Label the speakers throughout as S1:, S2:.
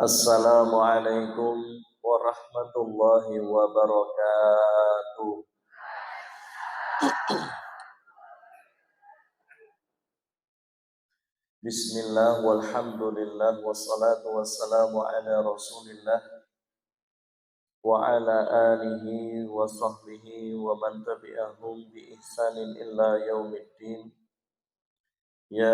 S1: Assalamualaikum warahmatullahi wabarakatuh. Bismillah walhamdulillah wassalatu wassalamu ala rasulillah wa ala alihi wa sahbihi wa man tabi'ahum bi ihsanin illa yaumiddin. Ya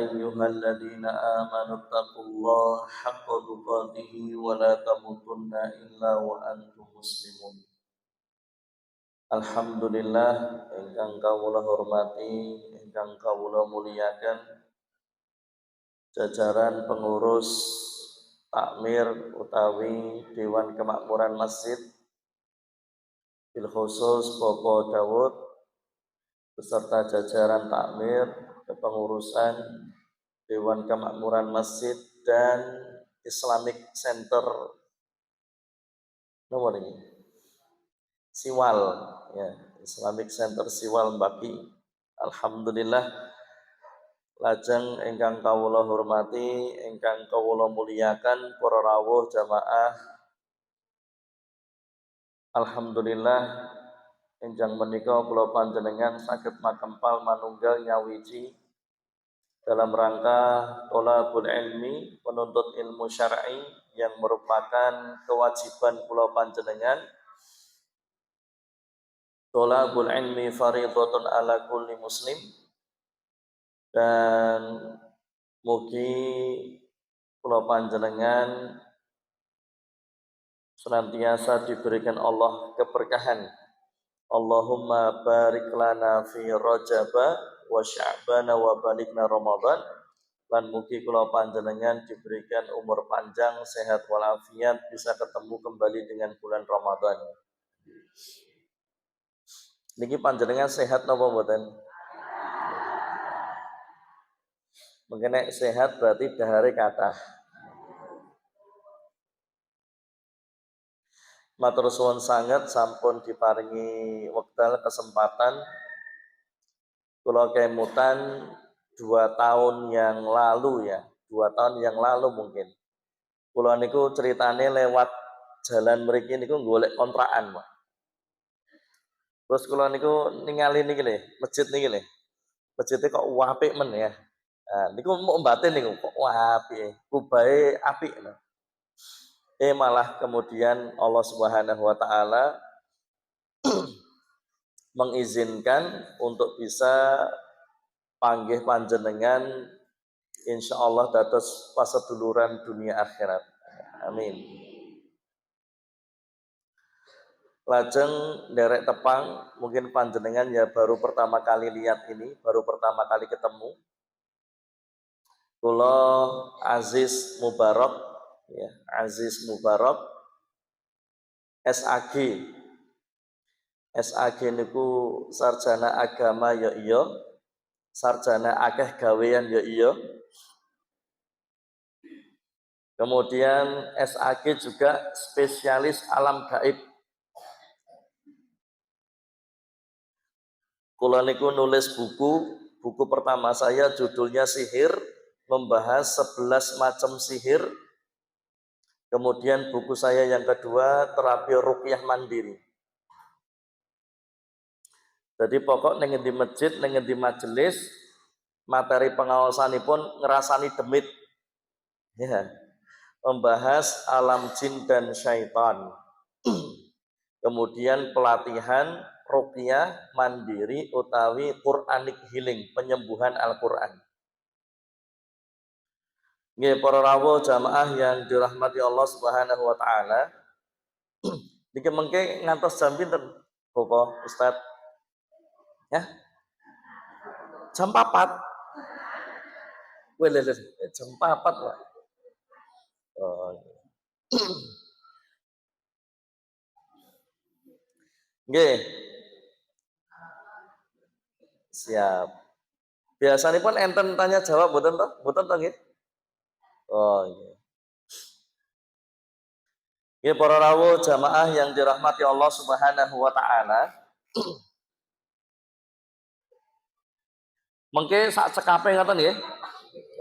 S1: ayyuhalladzina amanu taqullaha haqqa tuqatih wa la tamutunna illa wa antum muslimun. Alhamdulillah ingkang kawula hormati, ingkang kawula muliakan jajaran pengurus takmir utawi Dewan Kemakmuran Masjid bil khusus Bapak Dawud beserta jajaran takmir kepengurusan Dewan Kemakmuran Masjid dan Islamic Center nomor ini Siwal ya, Islamic Center Siwal Mbaki. Alhamdulillah lajeng ingkang kawula hormati, ingkang kawula muliakan para rawuh jamaah. Alhamdulillah enjang menika kula panjenengan saged makempal manunggal nyawiji dalam rangka thalabul ilmi, menuntut ilmu syar'i yang merupakan kewajiban kula panjenengan. Thalabul ilmi fardhatun ala kulli muslim, dan mugi kula panjenengan senantiasa diberikan Allah keberkahan. Allahumma barik lana fi Rajaba wa Sya'bana wa balikna Ramadan. Lan mugi kula panjenengan diberikan umur panjang, sehat walafiat, bisa ketemu kembali dengan bulan Ramadan. Niki panjenengan sehat napa mboten? Mengkene sehat berarti dahare kathah. Matur suwun sanget sampun diparingi wekdal kesempatan kula kemutan 2 tahun yang lalu ya. 2 tahun yang lalu mungkin. Kula niku ceritane lewat jalan mriki niku golek kontrakan, Pak. Terus kula niku ningali niki lho, masjid niki lho. Masjidnya kok apik men ya. Nah, niku mau batin niku kok apik, kubahe apik lho. Malah kemudian Allah Subhanahu wa taala mengizinkan untuk bisa panggih panjenengan insyaallah dados paseduluran dunia akhirat. Amin. Lajeng derek tepang, mungkin panjenengan ya baru pertama kali lihat ini, baru pertama kali ketemu. Kula Aziz Mubarak ya, Aziz Mubarak SAG. SAG niku sarjana agama ya iya, sarjana akeh gawean ya iya. Kemudian SAG juga spesialis alam gaib. Kula niku nulis buku pertama saya judulnya Sihir, membahas 11 macam sihir. Kemudian buku saya yang kedua terapi ruqyah mandiri. Jadi pokok ning di masjid, ning di majelis, materi pengawasanipun ngerasani demit. Ya. Membahas alam jin dan syaitan. Kemudian pelatihan ruqyah mandiri utawi Quranic healing, penyembuhan Al-Qur'an. Nggih para rawuh jamaah yang dirahmati Allah Subhanahu wa taala. Niki mengke ngantos jam pinten, Bapak Ustaz? Ya? Jam 4. Weh, jam 4, Pak. Oh. Nggih. Siap. Biasanya pun enten tanya jawab mboten toh? Mboten toh nggih? Oh iya. Nggih para rawuh jamaah yang dirahmati Allah Subhanahu wa taala. Mengke sak cekape ngoten nggih.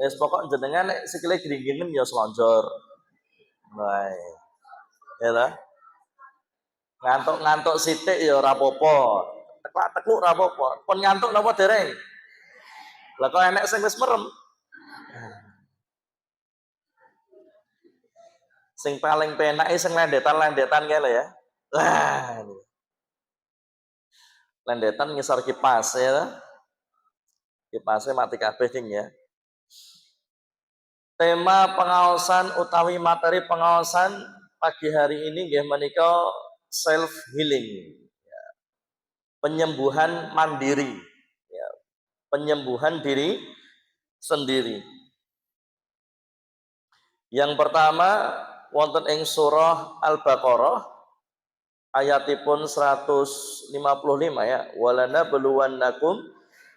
S1: Wis pokok jenengan nek sikile gringgingen ya slonjor. Nah, ya lah. Ngantuk-ngantuk sithik ya ora apa-apa. Teklak-tekluk ora apa-apa. Pun ngantuk napa dereng? Lah kok enek sing wis merem. Sing paling penak sing lendetan-lendetan kene ya. Wah, lendetan ngisor kipas ya. Kipasnya mati kabeh ding ya. Tema pengaosan utawi materi pengaosan pagi hari ini nggih menika self healing. Penyembuhan mandiri. Ya. Penyembuhan diri sendiri. Yang pertama wonten ing surah Al-Baqarah ayatipun 155 ya. Walana beluwannakum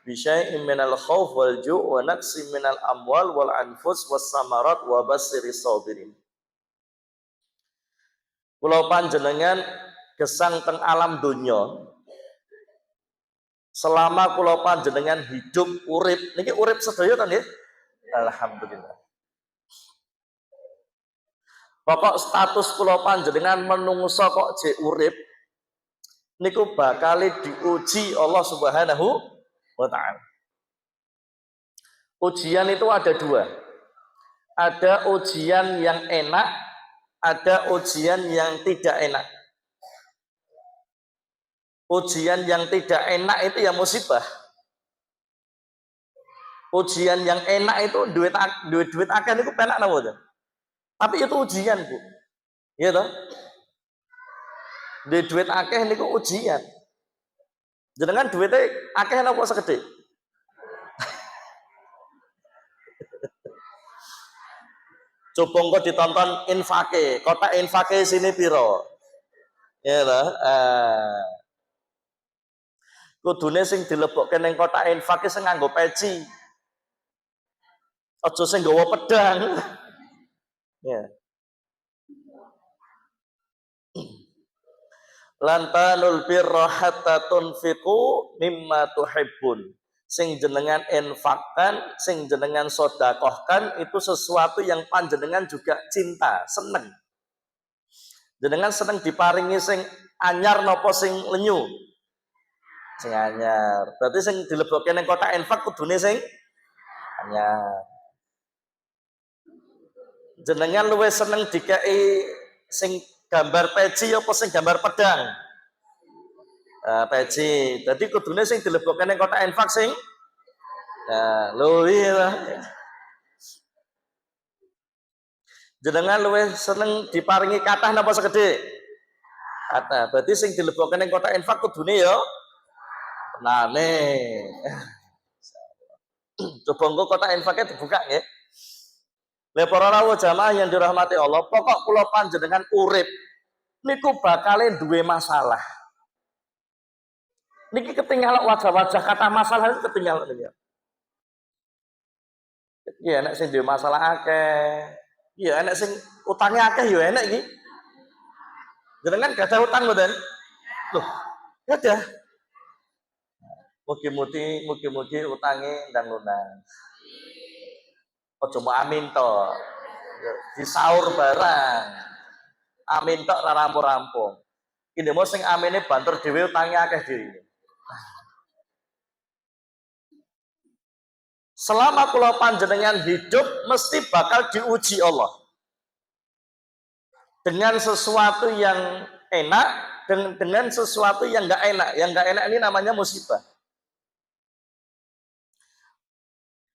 S1: bisyai'in minal khauf wal ju' wa naqsim minal amwal wal anfus was samarat wa basyirish sabirin. Kula panjenengan gesang teng alam donya selama kula panjenengan hidup urip niki urip sedaya ta nggih? Alhamdulillah. Pokok status kula panjenengan menungso kok jek urip niku bakal diuji Allah Subhanahu wa taala. Ujian itu ada dua. Ada ujian yang enak, ada ujian yang tidak enak. Ujian yang tidak enak itu ya musibah. Ujian yang enak itu duit akeh niku penak napa mboten? Tapi itu ujian, Bu. Iya toh? Duit akeh niku ujian. Jenengan duitnya akeh napa segede? Coba engko ditonton infake, kotak infake sini piro? Ya toh? Kudune sing dilebokke ning kotak infake sing nganggo peci. Aja sing nggawa pedang. Ya. Lantanul birra hatta tunfiqu mimma tuhibbun. Sing jenengan infakkan, sing jenengan sodakohkan itu sesuatu yang panjenengan juga cinta, seneng. Jenengan seneng diparingi sing anyar nopo sing lenyu? Sing anyar. Berarti sing dilebokke ning kotak infak kudune sing anyar. Jenengan luwih seneng dikai sing gambar peci apa sing gambar pedang? Peci. Jadi kudune sing dilebokke ning kotak infak sing lho iya. Jenengan luwih seneng diparingi kathah napa segede? Kathah. Berarti sing dilebokke ning kotak infak kudune ya nane. Coba engko kotak infaknya dibuka nggih. Lha para rawuh jamaah yang dirahmati Allah, pokok kula panjenengan urip niku bakale duwe masalah. Niki ketinggalan wajah-wajah kata masalah itu ketinggalan niki. Iya enak sing duwe masalah akeh. Iya enak sing utangnya akeh ya enak iki. Jenengan gak ada utang mboten? Loh, gak ada. Mugi-mugi utange ndang lunas. Ojo mau amin to. Disaur barang. Amin tok ora rampung-rampung. Ini mau sing amine banter dhewe utange akeh dhewe. Selama kula panjenengan hidup mesti bakal diuji Allah. Dengan sesuatu yang enak dengan sesuatu yang enggak enak. Yang enggak enak ini namanya musibah.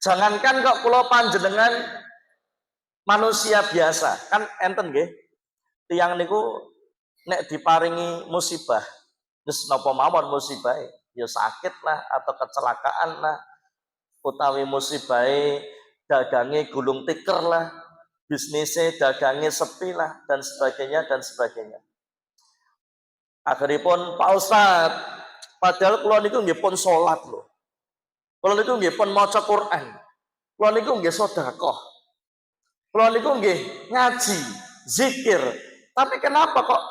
S1: Jangankan kok kula panjenengan manusia biasa, kan enten nggih. Tiyang niku nek diparingi musibah, wis napa mawon musibahe, ya sakit lah atau kecelakaan lah, utawi musibahe dagange gulung tikar lah, bisnisnya dagange sepi lah dan sebagainya dan sebagainya. Akhiripun Pak Ustad, padahal kula niku nggih pun salat lho. Kula niku nggih pun maca Quran. Kula niku nggih sedekah. Kula niku nggih ngaji, zikir. Tapi kenapa kok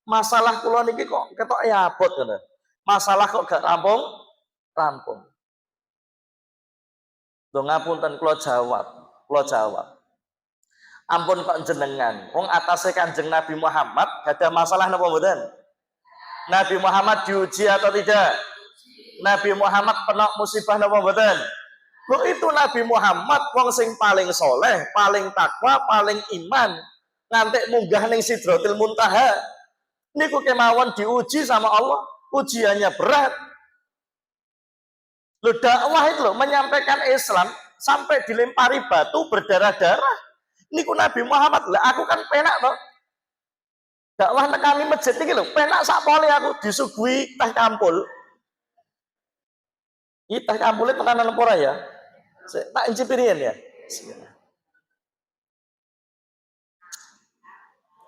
S1: masalah kula niki kok ketok abot ngono. Masalah kok gak rampung. Lho ngapunten kula jawab. Ampun kok jenengan. Wong atase Kanjeng Nabi Muhammad ada masalah napa mboten? Nabi Muhammad diuji atau tidak? Nabi Muhammad kena musibah napa mboten? Loh itu Nabi Muhammad wong sing paling soleh, paling takwa, paling iman. Ngantek munggah ning Sidratil Muntaha. Niku kemawon diuji sama Allah. Ujiannya berat. Loh dakwah itu loh menyampaikan Islam sampai dilempari batu berdarah-darah. Niku Nabi Muhammad lah aku kan penak toh. Dakwah nekani masjid iki lho, penak sak pole aku disuguhi teh campur. Iki teh campure tekanan apa ya? Tak incipirian ya.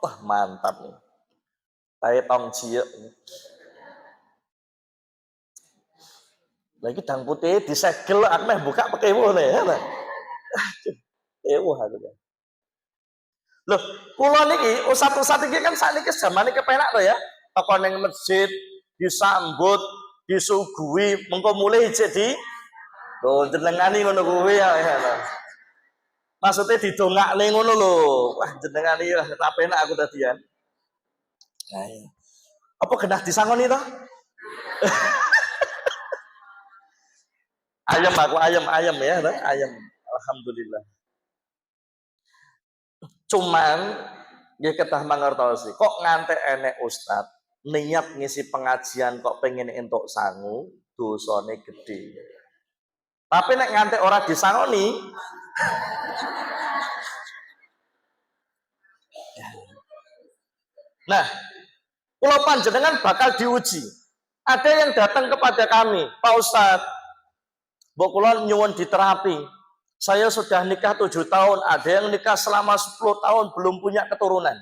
S1: Wah, mantap nih. Tahe tong ciek. Lagi dang putih disegel aku meh buka pakai nih ya. Aduh. Ewah aku. Loh, kula niki usat-usat iki kan sakniki zamane kepenak to ya. Toko ning masjid disambut, disuguhi, mengko mulai jadi lho jenengani ngono kuwi ya. Maksudnya didongakne ngono lho. Wah, jenengani ya tak penak aku dadian. Nah, ya. Apa genah disangoni to? Ayam aku ayam ya, ayam. Alhamdulillah. Cuman dia ketah mangertosi, kok ngantek enek ustad niat ngisi pengajian kok pengen entuk sangu, dosane gede. Tapi nek ngantek ora disangoni, nah, pulau panjenengan bakal diuji. Ada yang datang kepada kami, Pak Ustadz, mbok kula nyuwun diterapi. Saya sudah nikah 7 tahun, ada yang nikah selama 10 tahun belum punya keturunan.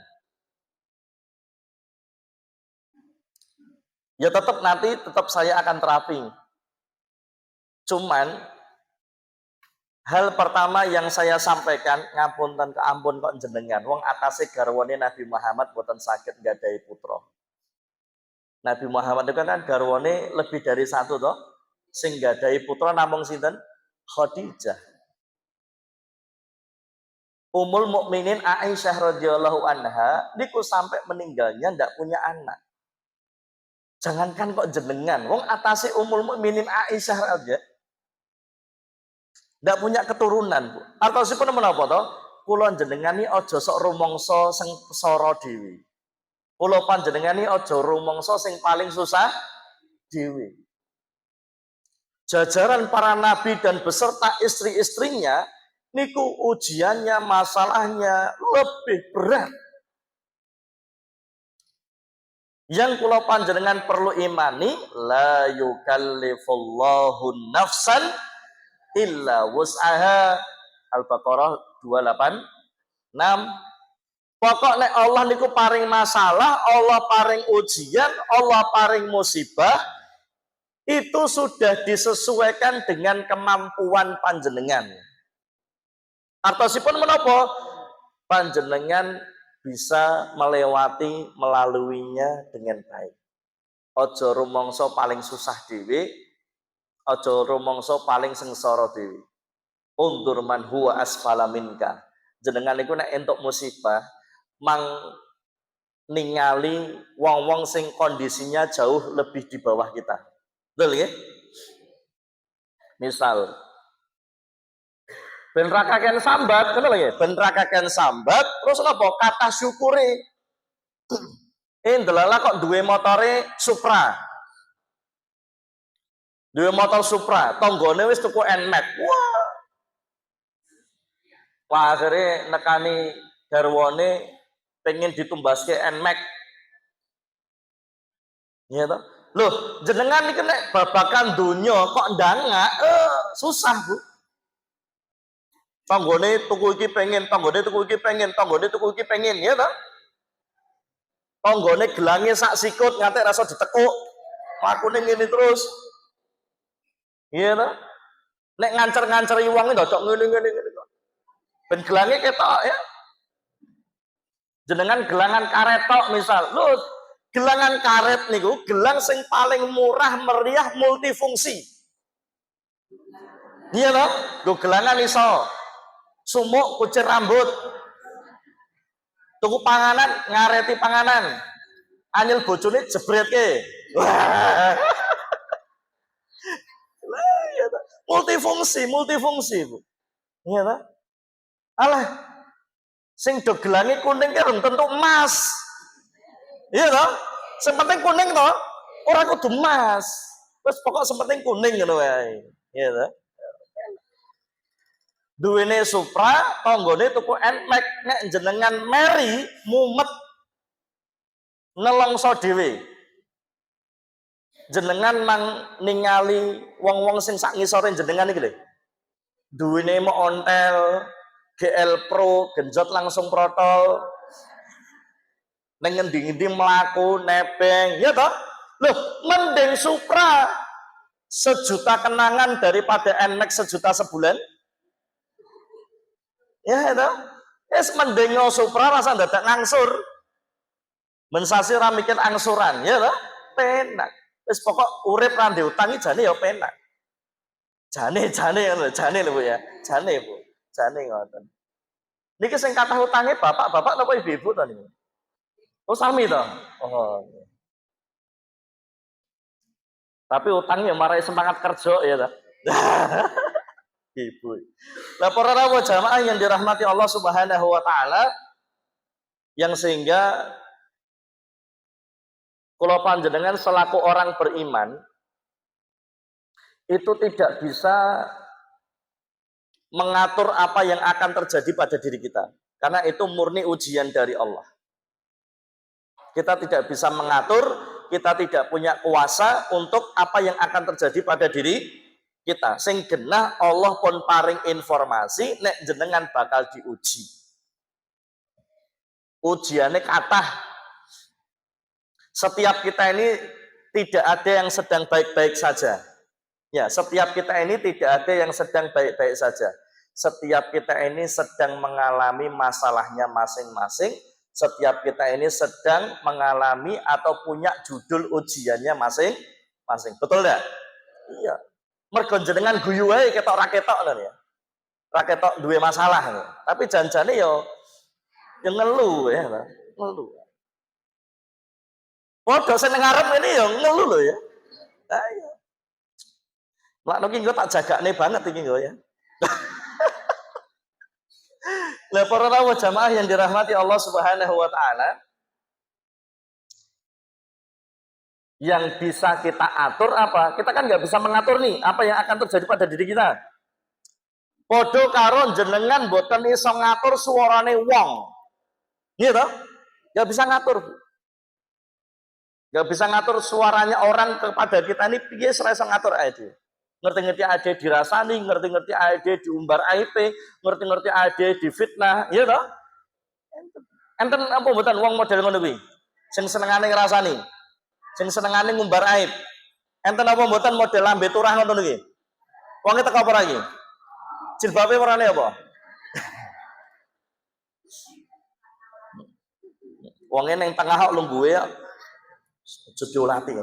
S1: Ya tetap nanti saya akan terapi. Cuman hal pertama yang saya sampaikan, ngapunten keampun kok jenengan, wong atase garwane Nabi Muhammad boten saged nggadahi putra. Nabi Muhammad itu kan garwane lebih dari satu toh, sing nggadahi putra namung sinten? Khadijah. Ummul Mukminin Aisyah radhiyallahu anha niku sampai meninggalnya ndak punya anak. Jangankan kok jenengan, wong atase Ummul Mukminin Aisyah aja ndak punya keturunan, Bu. Artosipun menapa to? Kula jenengani aja sok rumangsa sing pesara dhewe. Kula panjenengani aja rumangsa sing paling susah dhewe. Jajaran para nabi dan beserta istri-istrinya niku ujiannya, masalahnya lebih berat. Yang kula panjenengan perlu imani, la yukallifullahu nafsan illa wus'aha. Al-Baqarah 286. Pokok nek Allah niku paring masalah, Allah paring ujian, Allah paring musibah, itu sudah disesuaikan dengan kemampuan panjenengan. Artosipun menapa? Panjenengan bisa melewati melaluinya dengan baik. Aja rumangsa paling susah dhewe, aja rumangsa paling sengsara dhewe. Undur man huwa asfala minka. Jenengan niku nek entuk musibah, mang ningali wong-wong sing kondisinya jauh lebih di bawah kita. Betul ya? Misal ben rakaken sambat, ngono lho ya. Ben rakaken sambat, terus napa? Kata syukure. Ndelala kok duwe motore Supra. Duwe motor Supra, tanggane wis tuku NMAX. Wah, akhirnya nekani garwane pengen ditumbaske NMAX. Iya toh? Loh, jenengan iki nek babakan donya kok ndangak, susah, Bu. Tanggone tuku iki pengen, tanggone tuku iki pengen, tanggone tuku iki pengen, ya toh? Tanggone gelange sak sikut ngantek rasa ditekuk. Lakune ngene terus. Iya toh? Nek ngancer-nganceri wong ndocok ngene-ngene kok. Ben gelange ketok ya. Jenengan gelangan karet tok misal. Lho, gelangan karet niku gelang sing paling murah, meriah, multifungsi. Iya toh? Lho gelangan iso sumuk kucir rambut, Tuku panganan, ngareti panganan. Anyel bojone jebretke. Wah. Iya, multifungsi, Bu. Iya ta? Alah, sing do gelange kuning ki tentu emas. Iya ta? Sing penting kuning to, ora kudu emas. Wis pokok sing penting kuning ngono wae. Iya ta? Duwene Supra, tanggane tuku Nmax, nek jenengan meri mumet nelongso dhewe. Jenengan mang ningali wong-wong sing sak ngisore jenengan iki lho. Duwene mau ontel, GL Pro, genjot langsung protol. Neng ngendi-ngendi mlaku nebeng, ya toh? Loh, mending Supra 1.000.000 kenangan daripada Nmax 1.000.000 sebulan. Ya toh? Es mending Supra rasa dadak ngangsur. Mensasi ora mikir angsuran, ya toh? Penak. Wis pokok urip ra ndek utang jane ya penak. Jane lho Bu ya. Jane Bu. Jane ngoten. Niki sing kathah utange bapak-bapak napa ibu-ibu to niku? Oh sami to. Oh. Tapi utangnya marai semangat kerja ya ta. Ibu. Lah para rawuh jamaah yang dirahmati Allah Subhanahu wa taala yang sehingga kula panjenengan selaku orang beriman itu tidak bisa mengatur apa yang akan terjadi pada diri kita. Karena itu murni ujian dari Allah. Kita tidak bisa mengatur, kita tidak punya kuasa untuk apa yang akan terjadi pada diri kita. Sing genah Allah pun paring informasi nek jenengan bakal diuji. Ujiannya kathah. Setiap kita ini tidak ada yang sedang baik-baik saja. Ya, setiap kita ini tidak ada yang sedang baik-baik saja. Setiap kita ini sedang mengalami masalahnya masing-masing. Setiap kita ini sedang mengalami atau punya judul ujiannya masing-masing. Betul enggak? Iya. Mergo jenengan guyu wae ketok ra ketok ya. Ra ketok duwe masalah. Tapi janjane yo ngeluh ya, ngeluh. Padha sing ngarep ini yo ngeluh lho ya. Nah, iya. Lah niki engko tak jagakne banget iki engko ya. Lah para rawuh jamaah yang dirahmati Allah Subhanahu wa taala, yang bisa kita atur apa? Kita kan nggak bisa mengatur nih apa yang akan terjadi pada diri kita. Padha karo jenengan boten iso ngatur suarane wong. Iya toh? Nggak bisa ngatur. Nggak bisa ngatur suaranya orang kepada kita ini piye ora iso ngatur ae. Ngerti-ngerti ada dirasani, ngerti-ngerti ada diumbar aib, ngerti-ngerti ada difitnah, iya toh? Enten apa mboten wong model ngono kuwi? Sing senengane ngrasani, sing senengane ngumbar aib. Enten apa mboten model lambe turah ngono iki? Wonge teko apa iki? Jilbabe warnane apa? Wonge ning tengah kok lungguhe ya. Aja diolati.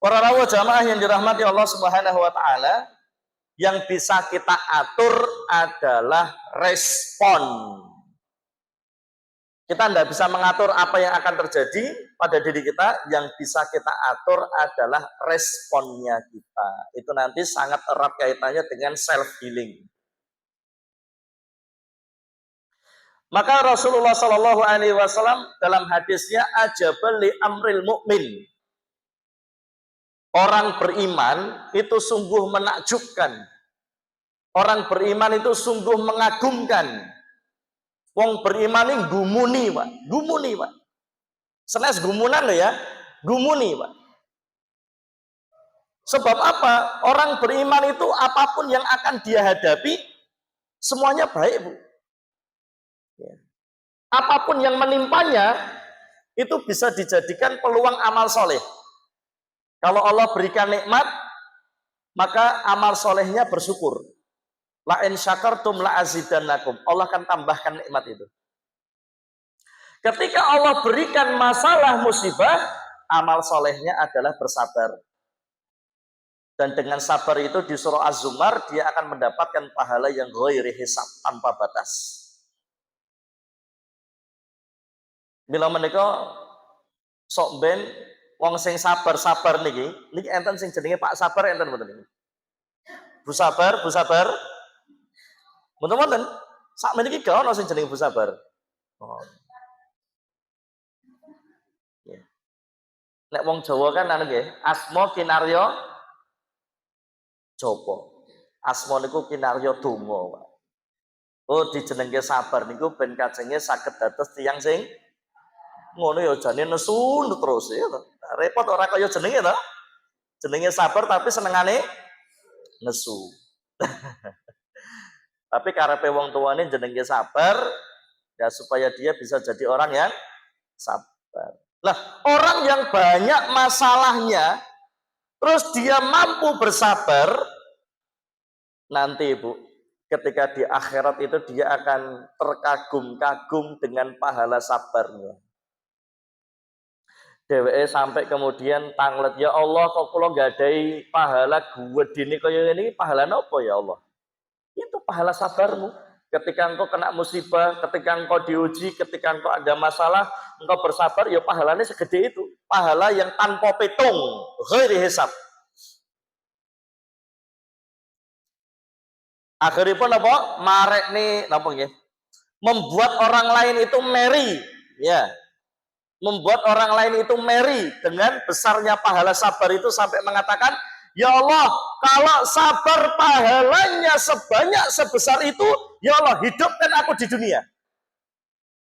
S1: Para rawuh jamaah yang dirahmati Allah Subhanahu wa taala, yang bisa kita atur adalah respon. Kita tidak bisa mengatur apa yang akan terjadi pada diri kita, yang bisa kita atur adalah responnya kita. Itu nanti sangat erat kaitannya dengan self healing. Maka Rasulullah Shallallahu Alaihi Wasallam dalam hadisnya ajabal li amril mukmin. Orang beriman itu sungguh menakjubkan. Orang beriman itu sungguh mengagumkan. Wong beriman ini gumuni, Pak. Gumuni, Pak. Senes gumunan loh ya. Gumuni, Pak. Sebab apa? Orang beriman itu apapun yang akan dia hadapi, semuanya baik, Bu. Ya. Apapun yang menimpanya, itu bisa dijadikan peluang amal soleh. Kalau Allah berikan nikmat, maka amal solehnya bersyukur. La in syakartum la azidannakum. Allah akan tambahkan nikmat itu. Ketika Allah berikan masalah musibah, amal solehnya adalah bersabar. Dan dengan sabar itu di surah Az-Zumar, dia akan mendapatkan pahala yang ghairi hisab, tanpa batas. Mila menika sok ben wong sing sabar-sabar niki enten sing jenenge Pak Sabar enten mboten niki. Bu Sabar, Bu Sabar. Mboten-mboten. Sakmeniki gak ono sing jenenge Bu Sabar. Oh. Yeah. Nek wong Jawa kan anu nggih, asma kinarya japa. Asma niku kinarya donga, Pak. Oh, dijenengke sabar niku ben kajenge saged dados tiyang sing ngono ya jane nesu terus ya. Repot ora kaya jenenge to. Jenenge sabar tapi senengane nesu. Tapi karepe wong tuane jenenge sabar ya supaya dia bisa jadi orang yang sabar. Nah, orang yang banyak masalahnya terus dia mampu bersabar nanti Ibu, ketika di akhirat itu dia akan terkagum-kagum dengan pahala sabarnya. Dheweke sampai kemudian tanglet, ya Allah kok kula gadai pahala gedene kaya ngene iki pahalane apa ya Allah? Itu pahala sabarmu. Ketika engkau kena musibah, ketika engkau diuji, ketika engkau ada masalah, engkau bersabar, ya pahalanya segede itu. Pahala yang tanpa petung, ghairi hisab. Akhirnya pun apa? Marek nih, apa ya? Membuat orang lain itu meri, ya. Membuat orang lain itu meri dengan besarnya pahala sabar itu sampai mengatakan, ya Allah, kalau sabar pahalanya sebanyak sebesar itu, ya Allah, hidupkan aku di dunia.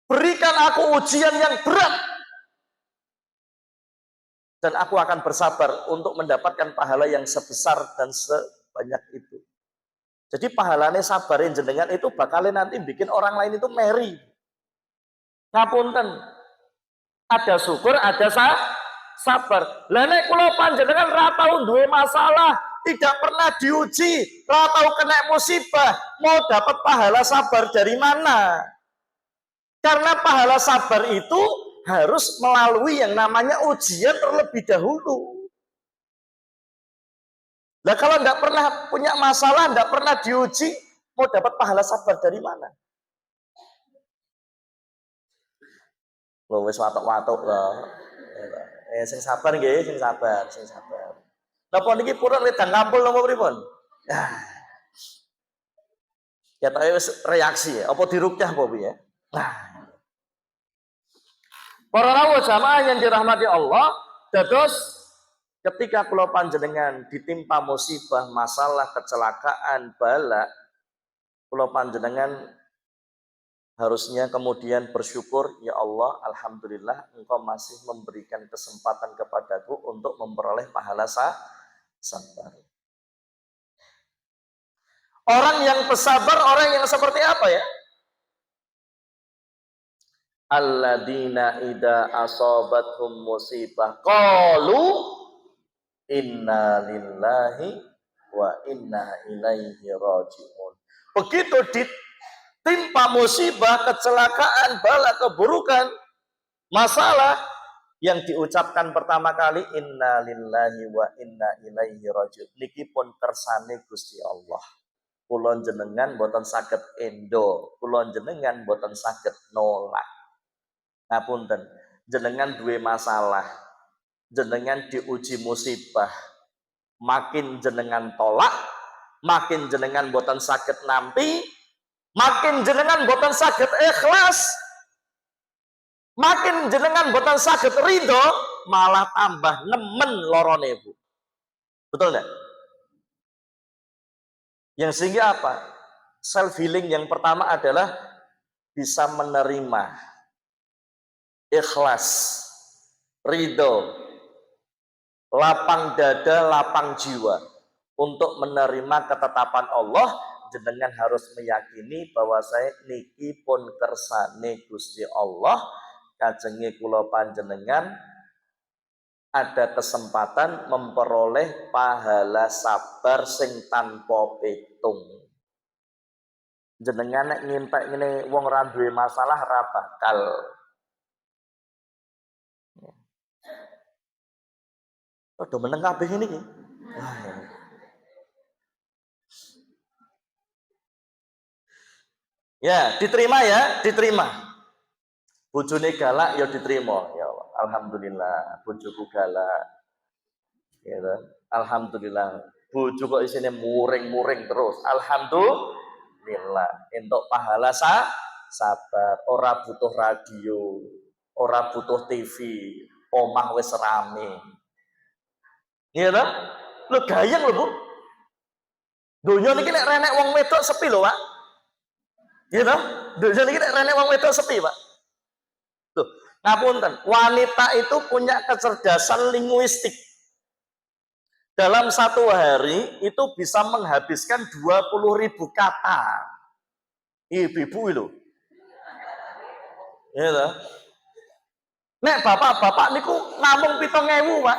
S1: Berikan aku ujian yang berat. Dan aku akan bersabar untuk mendapatkan pahala yang sebesar dan sebanyak itu. Jadi pahalanya sabarin jenengan itu bakalnya nanti bikin orang lain itu meri. Ngapunten. Ada syukur, ada sabar. Lah nek kula panjenengan ra tau duwe masalah, tidak pernah diuji, ra tau kena musibah, mau dapat pahala sabar dari mana? Karena pahala sabar itu harus melalui yang namanya ujian terlebih dahulu. Nah kalau tidak pernah punya masalah, tidak pernah diuji, mau dapat pahala sabar dari mana? Loh wis watuk-watuk loh. Sing sabar nggih, sing sabar, sing sabar. Napa niki purun wedang kampul napa pripun? Ya tak reaksi ya, apa dirukyah apa piye? Nah. Para rawuh jamaah yang dirahmati Allah, dados ketika kula panjenengan ditimpa musibah, masalah, kecelakaan, bala, kula panjenengan harusnya kemudian bersyukur, ya Allah, alhamdulillah engkau masih memberikan kesempatan kepadaku untuk memperoleh pahala sabar. Orang yang bersabar, orang yang seperti apa ya? Alladzina idza asabathum musibah qalu inna lillahi wa inna ilaihi raji'un. Begitu ditimpa musibah, kecelakaan, bala, keburukan, masalah, yang diucapkan pertama kali inna lillahi wa inna ilaihi raji'un. Niki pun kersane Gusti Allah. Kula jenengan boten saged endo, kula jenengan boten saged nolak. Ngapunten, jenengan duwe masalah, jenengan diuji musibah, makin jenengan tolak, makin jenengan boten saged nampi, makin jenengan boten saged ikhlas, makin jenengan boten saged ridho, malah tambah nemen lorone Bu. Betul enggak? Yang sehingga apa? Self healing yang pertama adalah bisa menerima, ikhlas, ridho, lapang dada, lapang jiwa untuk menerima ketetapan Allah. Jenengan harus meyakini bahwa saya niki pun kersane Gusti Allah, kajenge kula panjenengan ada kesempatan memperoleh pahala sabar sing tanpa petung. Jenengan nek ngintek ngene wong ra duwe masalah ra bakal. Padha meneng kabeh ngene iki. Ya, diterima ya, diterima. Bojone galak ya diterima, ya Allah. Alhamdulillah, bojoku galak. Ya kan? Alhamdulillah. Bojo kok isine muring-muring terus. Alhamdulillah. Entuk pahala sabar, ora butuh radio, ora butuh TV, omah wis rame. Iya ta? Lho gayeng lho, Bu. Donya niki nek renek wong wedok sepi lho, Pak. Iya ta? Donya niki nek renek wong wedok sepi, Pak. Tuh, ngapunten, wanita itu punya kecerdasan linguistik. Dalam satu hari itu bisa menghabiskan 20.000 kata. Ibu-ibu itu. Ya toh. Nek bapak-bapak niku namung 7.000, Pak.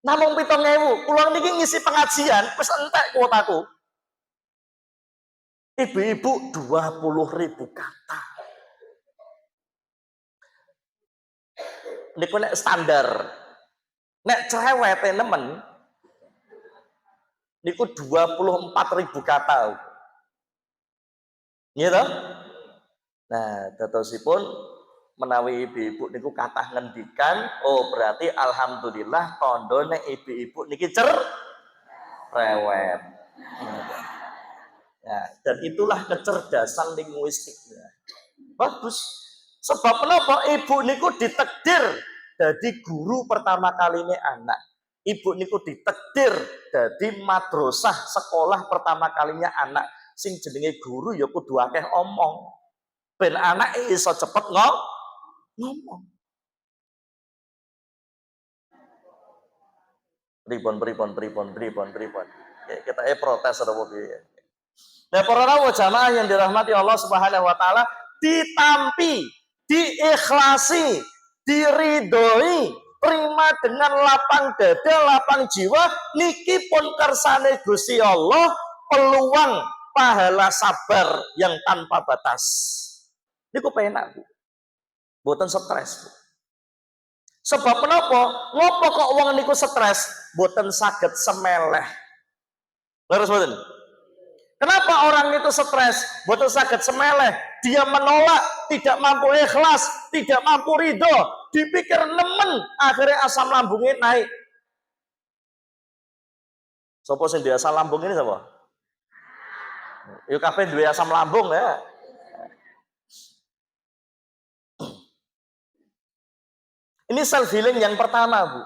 S1: Namung 7.000. Kula niki ngisi pengajian wis entek kuotaku. Ibu-ibu 20.000 kata. Niku nek standar. Nek cerewet nemen niku 24.000 kata. Iya toh? Nah, dadosipun menawi ibu-ibu niku kathah ngendikan, oh berarti alhamdulillah tondo nek ibu-ibu niki cerewet. Ya, dan itulah kecerdasan linguistiknya. Bagus. Sebab kenapa ibu niku ditakdir jadi guru pertama kali ini anak. Ibu niku ditakdir jadi madrasah sekolah pertama kalinya anak. Sing jenenge guru ya kudu akeh omong. Ben anak iso cepet ngomong. Pripun. Kita protes atau piye. Nah, para rawuh jamaah yang dirahmati Allah Subhanahu wa taala, ditampi, diikhlasi, diridhoi, terima dengan lapang dada, lapang jiwa, niki pun kersane Gusti Allah, peluang pahala sabar yang tanpa batas. Niku penak, Bu. Mboten stres, Bu. Sebab menapa? Ngopo kok wong niku stres? Mboten saged semeleh. Leres mboten? Kenapa orang itu stres? Mboten saged semeleh. Dia menolak, tidak mampu ikhlas, tidak mampu ridho, dipikir nemen, akhirnya asam lambungnya naik. Sopo sing duwe asam lambung ini sapa? Yo kabeh duwe asam lambung ya. Ini self healing yang pertama, Bu.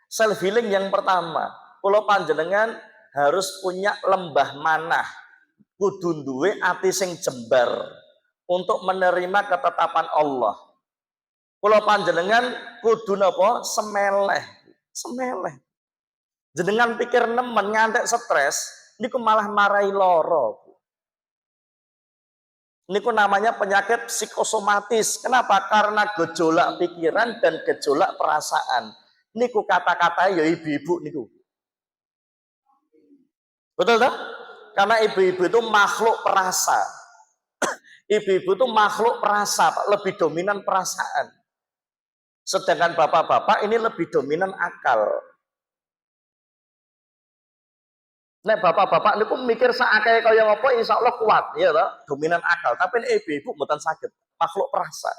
S1: Self healing yang pertama. Kula panjenengan harus punya lembah manah. Kudu duwe ati sing jembar untuk menerima ketetapan Allah. Kula panjenengan kudu napa? Semeleh. Jenengan pikir nemen ngantek stres, niku malah marahi loro. Niku namanya penyakit psikosomatis. Kenapa? Karena gejolak pikiran dan gejolak perasaan. Niku kata-kata ya ibu-ibu niku. Betul tak? Karena ibu-ibu itu makhluk perasa. Ibu-ibu itu makhluk perasa, Pak, lebih dominan perasaan. Sedangkan bapak-bapak ini lebih dominan akal. Nek bapak-bapak niku mikir saakeh kaya ngopo insyaallah kuat, ya toh, dominan akal. Tapi nek ibu-ibu mboten saged, makhluk perasa.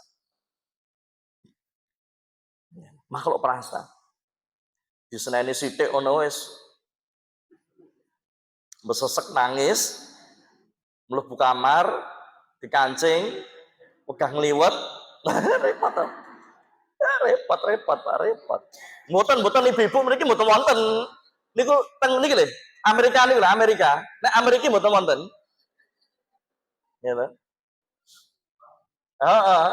S1: Makhluk perasa. Diseneni sithik ono wis besesek nangis, mlebu kamar, dikancing, pegang ngliwet, repot. Repot. Mboten ibu-ibu mriki mboten wonten. Niku teng niki lho, Amerika niku lho, Amerika. Nek Amerika mboten wonten. Ya toh? Heeh.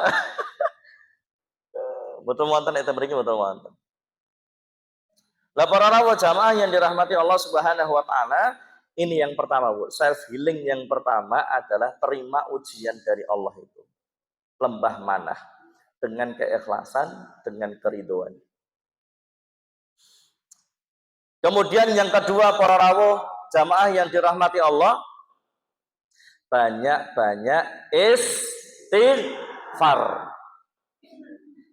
S1: Mboten wonten nek mriki mboten wonten. Lah para rawuh jamaah yang dirahmati Allah Subhanahu wa taala, ini yang pertama, Bu. Self healing yang pertama adalah terima ujian dari Allah itu. Lembah manah dengan keikhlasan, dengan keridhaan. Kemudian yang kedua para rawuh jamaah yang dirahmati Allah, banyak-banyak istighfar.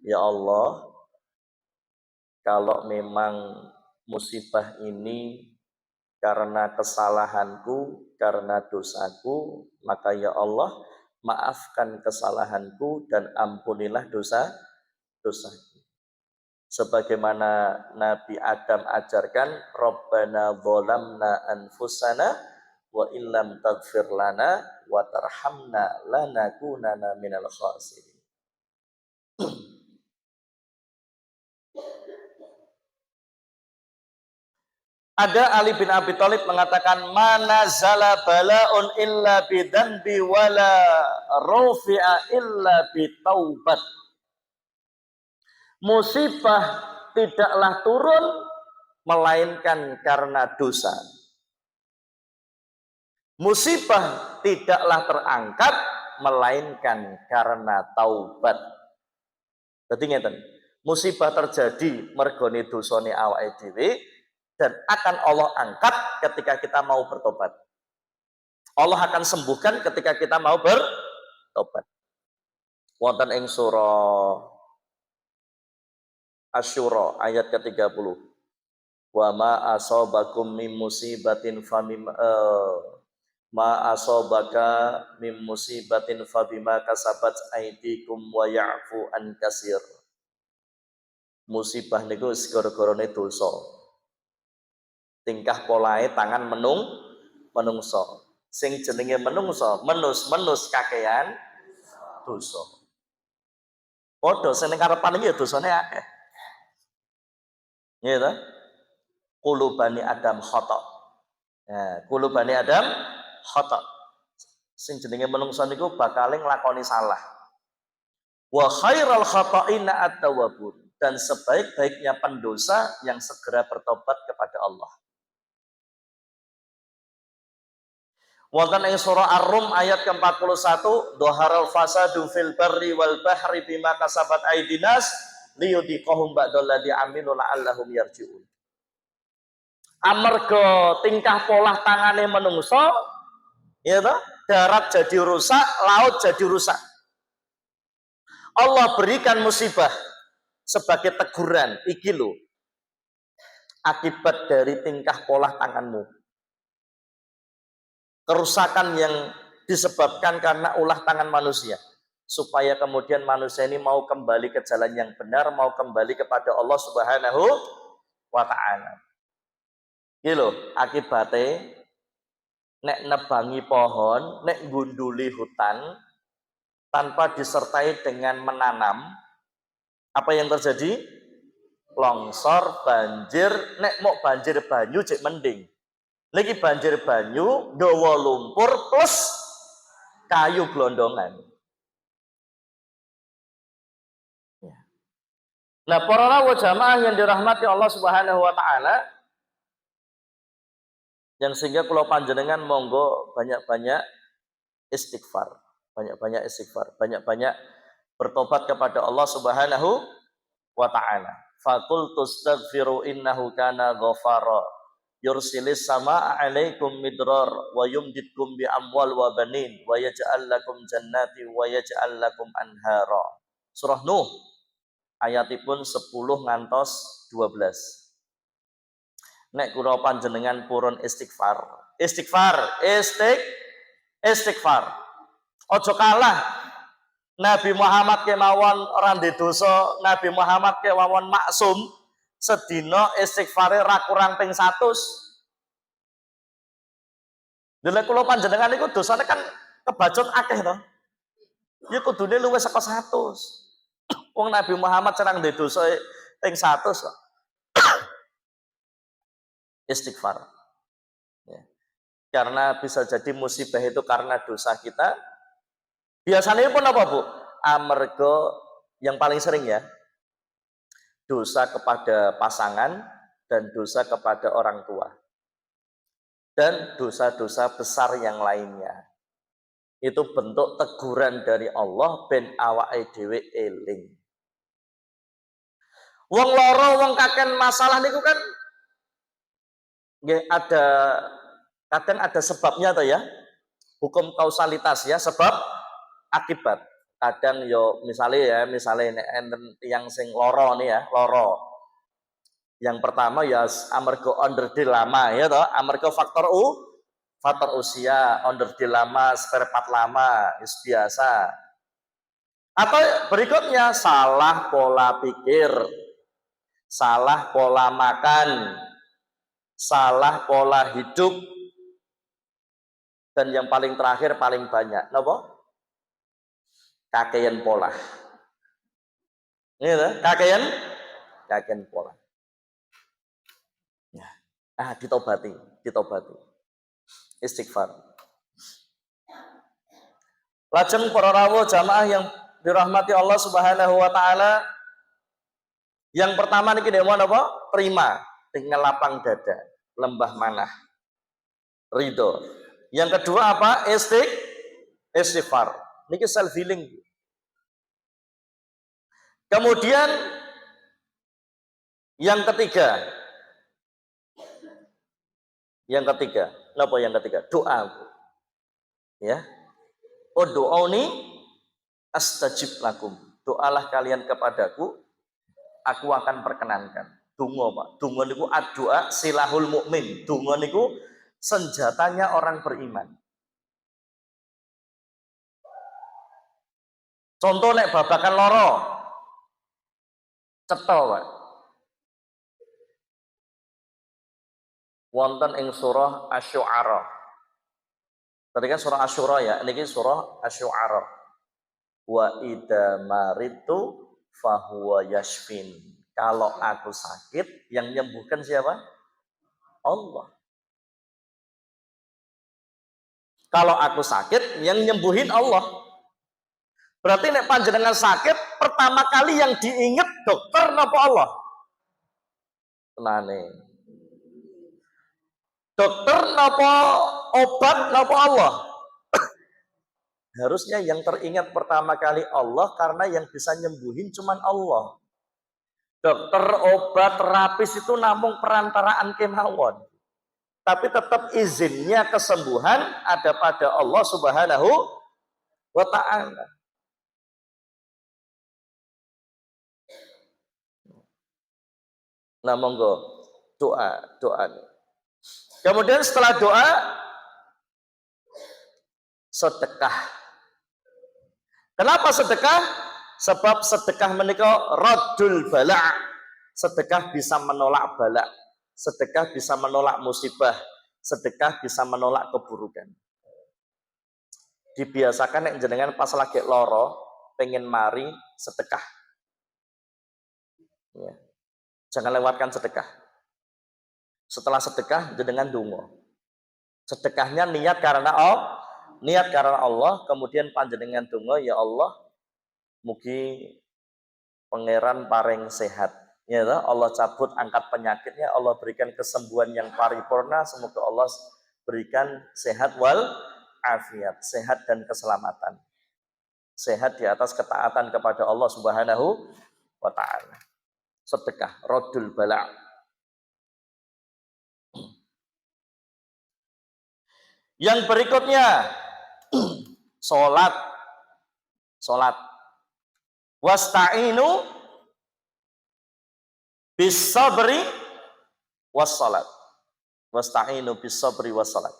S1: Ya Allah, kalau memang musibah ini karena kesalahanku, karena dosaku, maka ya Allah, maafkan kesalahanku dan ampunilah dosa-dosaku. Sebagaimana Nabi Adam ajarkan, Rabbana dzalamna anfusana wa illam taghfir lana wa tarhamna lanakunanna minal khasirin. Ada Ali bin Abi Thalib mengatakan, mana zala balaun illa bidzanbi wala rufi'a illa bitaubat. Musibah tidaklah turun melainkan karena dosa. Musibah tidaklah terangkat melainkan karena taubat. Dadi ngeten, musibah terjadi mergone dosane awake dhewe dan akan Allah angkat ketika kita mau bertobat. Allah akan sembuhkan ketika kita mau bertobat. Wonten ing surah Asy-Syura ayat ke-30. Wa ma asabakum min musibatin ma asabaka min musibatin fabima kasabat aydikum wa ya'fu an katsir. Musibah niku gara-garane dosa. Tingkah polahe tangan menungso. Sing jenenge menungso, menus kakean dosa. Padha sing ning karepan iki ya dosane akeh. Nggih ta? Qulu bani Adam khata. Nah, qulu bani Adam khata. Sing jenenge menungso niku bakal nglakoni salah. Wa khairal khata'ina at-tawwabun. Dan sebaik-baiknya pendosa yang segera bertobat kepada Allah. Wonten ing surah Ar-Rum ayat ke-41, dhaharal fasadu fil barri wal bahri bima kasabat aydinas liyudhiqahum ba'dalladzi amilu la'allahum yarji'un. Amarga tingkah pola tangane menungso, ya toh, darat jadi rusak, laut jadi rusak. Allah berikan musibah sebagai teguran, iki lho akibat dari tingkah pola tanganmu. Kerusakan yang disebabkan karena ulah tangan manusia, supaya kemudian manusia ini mau kembali ke jalan yang benar, mau kembali kepada Allah Subhanahu wa ta'ala. Iki lho akibate nek nebangi pohon, nek gunduli hutan tanpa disertai dengan menanam, apa yang terjadi? Longsor, banjir, nek mau banjir banyu cek mending. Lagi banjir banyu, dawa lumpur plus kayu glondongan. Ya. Nah, para jamaah yang dirahmati Allah Subhanahu wa taala, yang sehingga kalau panjenengan monggo banyak-banyak istighfar, banyak-banyak bertobat kepada Allah Subhanahu wa taala. Faqultu astaghfiru innahu kana ghafara. Yursilis sama alaikum midrar wa yumditkum bi amwal wa banin wa yaj'al lakum jannati wa yaj'al lakum anhara. Surah Nuh ayatipun 10 ngantos 12. Nek kula panjenengan purun istighfar. Ojo kalah. Nabi Muhammad kemawon ora ndek dosa, Nabi Muhammad kemawon maksum. Sedina istighfare ra kurang ping 100. Lha kula panjenengan niku dosane kan kebacut akeh to. Ya kudune luwih saka 100. Wong Nabi Muhammad cerang ndek dosa ping 100 kok. Istighfar. Ya. Karena bisa jadi musibah itu karena dosa kita. Biasanya pun apa, Bu? Amarga yang paling sering ya. Dosa kepada pasangan dan dosa kepada orang tua. Dan dosa-dosa besar yang lainnya. Itu bentuk teguran dari Allah ben awake dhewe eling. Wong loro, wong kaken masalah niku kan nggih kadang ada sebabnya toh ya. Hukum kausalitas ya, sebab akibat. Kadang yo misalnya enten yang sing loro nih ya, loro. Yang pertama ya amarga underdeal lama ya toh, amarga faktor faktor usia, onderdil lama, spare part lama, biasa. Atau berikutnya salah pola pikir, salah pola makan, salah pola hidup, dan yang paling terakhir paling banyak, napa? Kakean pola. Ini kakean pola. Ya. Ditobati. Istighfar. Lajeng para rawuh jamaah yang dirahmati Allah Subhanahu wa taala, yang pertama niki dewan apa? Prima, dengan lapang dada, lembah manah, ridho. Yang kedua apa? Istighfar. Niki self healing. Kemudian yang ketiga, napa yang ketiga? Doa. Ya. Ud'uuni astajib lakum. Doalah kalian kepadaku, aku akan perkenankan. Donga, Pak. Donga niku addu'a silahul mukmin. Donga niku senjatanya orang beriman. Contoh nek babakan loro. Cetha, Pak. Wonten ing surah Asy-Syu'ara. Tadi kan surah Asyura ya, niki surah Asy-Syu'ara. Wa idza maritu fahuwa yashfin. Kalau aku sakit, yang menyembuhkan siapa? Allah. Kalau aku sakit, yang nyembuhin Allah. Berarti nek panjenengan sakit, pertama kali yang diingat dokter napa Allah? Tenane. Dokter napa obat napa Allah? Harusnya yang teringat pertama kali Allah, karena yang bisa nyembuhin cuman Allah. Dokter, obat, terapis itu namung perantaraan kemawon. Tapi tetap izinnya kesembuhan ada pada Allah Subhanahu wa ta'ala. Nah, monggo doa. Kemudian setelah doa, sedekah. Kenapa sedekah? Sebab sedekah menika raddul bala'. Sedekah bisa menolak bala'. Sedekah bisa menolak musibah. Sedekah bisa menolak keburukan. Dibiasakan nek jenengan pas lagi loro pengen mari sedekah. Ya. Jangan lewatkan sedekah. Setelah sedekah jenengan donga. Sedekahnya niat karena Allah, kemudian panjenengan donga, ya Allah, mugi pangeran paring sehat. Ya Allah cabut angkat penyakitnya, Allah berikan kesembuhan yang paripurna, semoga Allah berikan sehat wal afiat, sehat dan keselamatan. Sehat di atas ketaatan kepada Allah Subhanahu wa ta'ala. Sedekah raddul bala'. Yang berikutnya salat. Wasta'inu bis-sabri was-salat. Wasta'inu bis-sabri was-salat.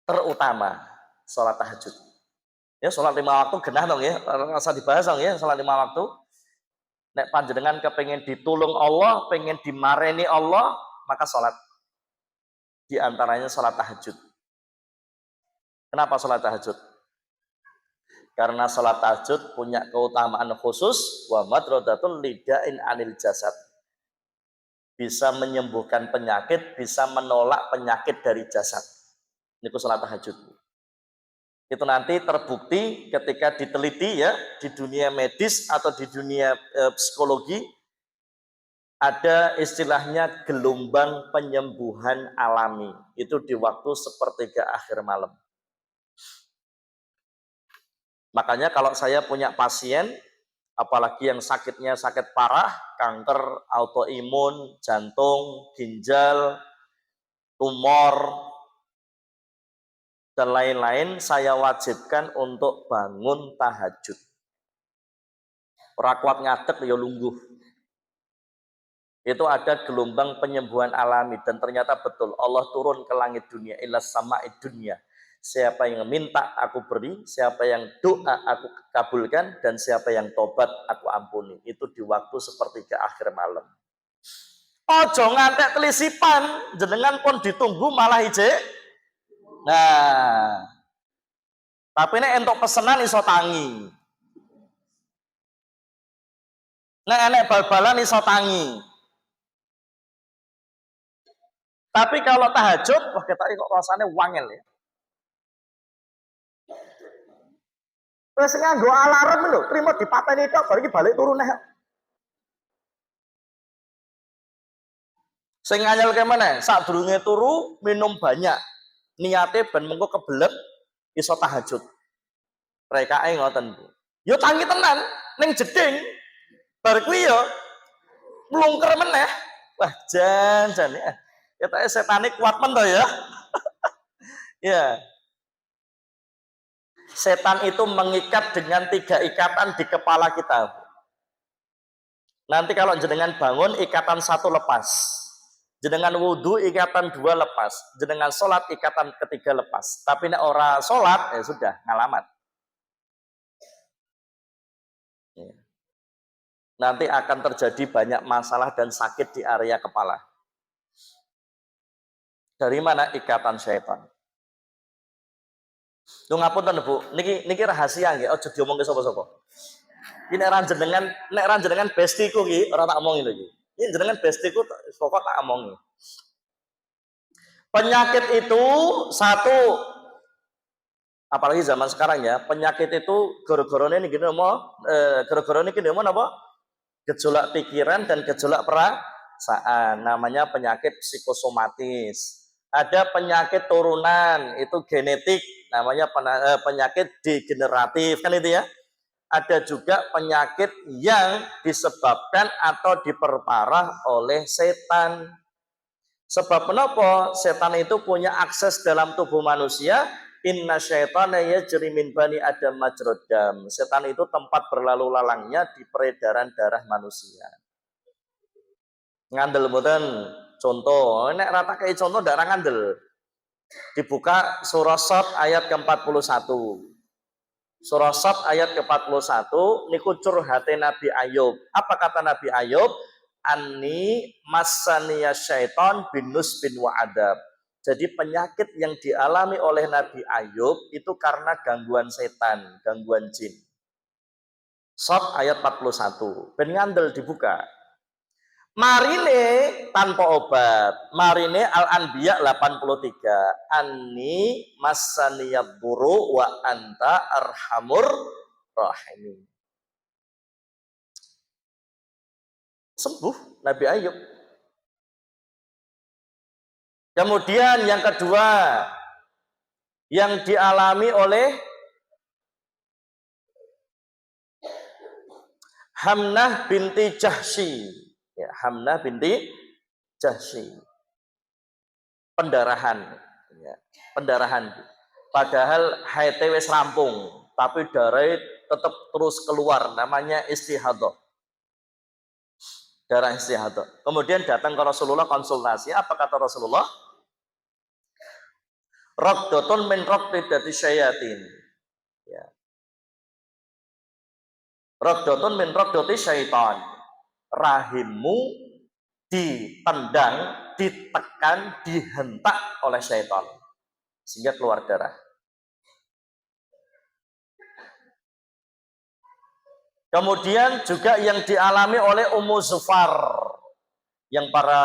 S1: Terutama salat tahajud. Ya, salat 5 waktu genah dong ya, rasa dibahas dong ya, salat 5 waktu. Nek panjenengan kepengen ditulung Allah, pengen dimareni Allah, maka salat. Di antaranya salat tahajud. Kenapa salat tahajud? Karena salat tahajud punya keutamaan khusus, wa madradatun lidain anil jasad. Bisa menyembuhkan penyakit, bisa menolak penyakit dari jasad. Ini salat tahajud. Itu nanti terbukti ketika diteliti ya, di dunia medis atau di dunia psikologi, ada istilahnya gelombang penyembuhan alami. Itu di waktu sepertiga akhir malam. Makanya kalau saya punya pasien, apalagi yang sakitnya sakit parah, kanker, autoimun, jantung, ginjal, tumor, dan lain-lain, saya wajibkan untuk bangun tahajud. Ora kuat ngadeg ya lungguh. Itu ada gelombang penyembuhan alami dan ternyata betul Allah turun ke langit dunia ilas sama'id dunia. Siapa yang minta aku beri, siapa yang doa aku kabulkan, dan siapa yang tobat aku ampuni. Itu di waktu sepertiga akhir malam. Ojo ngantek telisipan, jenengan pun ditunggu malah ije. Nah, tapi ini untuk pesenan iso tangi. Nek enek bal-balan iso tangi. Tapi kalau tahajud, wah kita kok rasanya wangel ya. Wes nganggo alarm lho, trimo dipateni tok bar iki balik turu neh. Sing nganyel ke meneh, sadurunge turu minum banyak. Niate ben mengko kebelet iso tahajud. Rekae ngoten. Yo tangi tenan ning jeding. Bar kuwi yo mlungker meneh. Wah, jan ya. Ketake setane kuat men to ya. Ya. Setan itu mengikat dengan 3 ikatan di kepala kita. Nanti kalau jenengan bangun, ikatan 1 lepas. Jenengan wudhu, ikatan 2 lepas. Jenengan sholat, ikatan ketiga lepas. Tapi nek ora sholat, ya sudah, ngalamat. Nanti akan terjadi banyak masalah dan sakit di area kepala. Dari mana ikatan syaitan? Lu ngapunten Bu, niki rahasia nggih, aja diomongke sapa-sapa. Iki nek ran jenengan bestiku iki ora tak omongi lho iki. Ini jenengan bestiku pokok tak omongi. Penyakit itu satu, apalagi zaman sekarang ya, penyakit itu gara-garane niki napa? Gejolak pikiran dan gejolak perasaan, namanya penyakit psikosomatis. Ada penyakit turunan, itu genetik, namanya penyakit degeneratif, kan itu ya. Ada juga penyakit yang disebabkan atau diperparah oleh setan. Sebab kenapa? Setan itu punya akses dalam tubuh manusia. Inna syaitana yajri min bani adam majrad dam. Setan itu tempat berlalu lalangnya di peredaran darah manusia. Ngandel mboten? Contoh, nek rata kayak contoh darah ngandel. Dibuka surah Shad ayat ke-41. Surah Shad ayat ke-41 niku curhate Nabi Ayub. Apa kata Nabi Ayub? Anni masaniya syaiton binus bin wa'adab. Jadi penyakit yang dialami oleh Nabi Ayub itu karena gangguan setan, gangguan jin. Shad ayat 41. Ben ngandel dibuka. Marine tanpa obat. Marine Al-Anbiya 83. Anni masaniyad buru wa anta arhamur rahimin. Sembuh Nabi Ayub. Kemudian yang kedua yang dialami oleh Hamnah binti Jahsy. Ya, Hamnah binti Jahsy. Pendarahan. Ya, pendarahan. Padahal haite wis rampung, tapi darah tetap terus keluar, namanya istihadah. Darah istihadah. Kemudian datang ke Rasulullah konsultasi. Apa kata Rasulullah? Raqdatun min raqdati syayatin. Ya. Raqdatun min raqdati syaitan. Rahimmu ditendang, ditekan, dihentak oleh syaitan sehingga keluar darah. Kemudian juga yang dialami oleh Ummu Zufar, yang para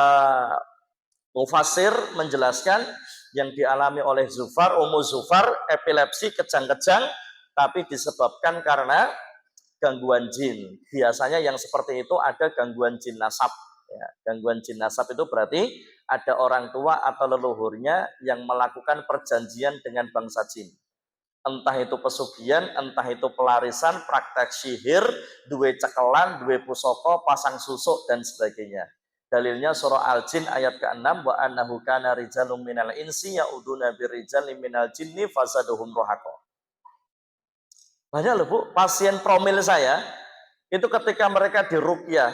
S1: mufassir menjelaskan yang dialami oleh Ummu Zufar epilepsi kejang-kejang, tapi disebabkan karena gangguan jin. Biasanya yang seperti itu ada gangguan jin nasab. Ya, gangguan jin nasab itu berarti ada orang tua atau leluhurnya yang melakukan perjanjian dengan bangsa jin. Entah itu pesugihan, entah itu pelarisan, praktek sihir, duwe cekelan, duwe pusaka, pasang susuk, dan sebagainya. Dalilnya surah Al-Jin ayat ke-6, wa annahu kana rijalun minal insi ya'uduna birrijalin minal jinni fazaduhum rohaqo. Banyak loh Bu, pasien promil saya, itu ketika mereka diruqyah,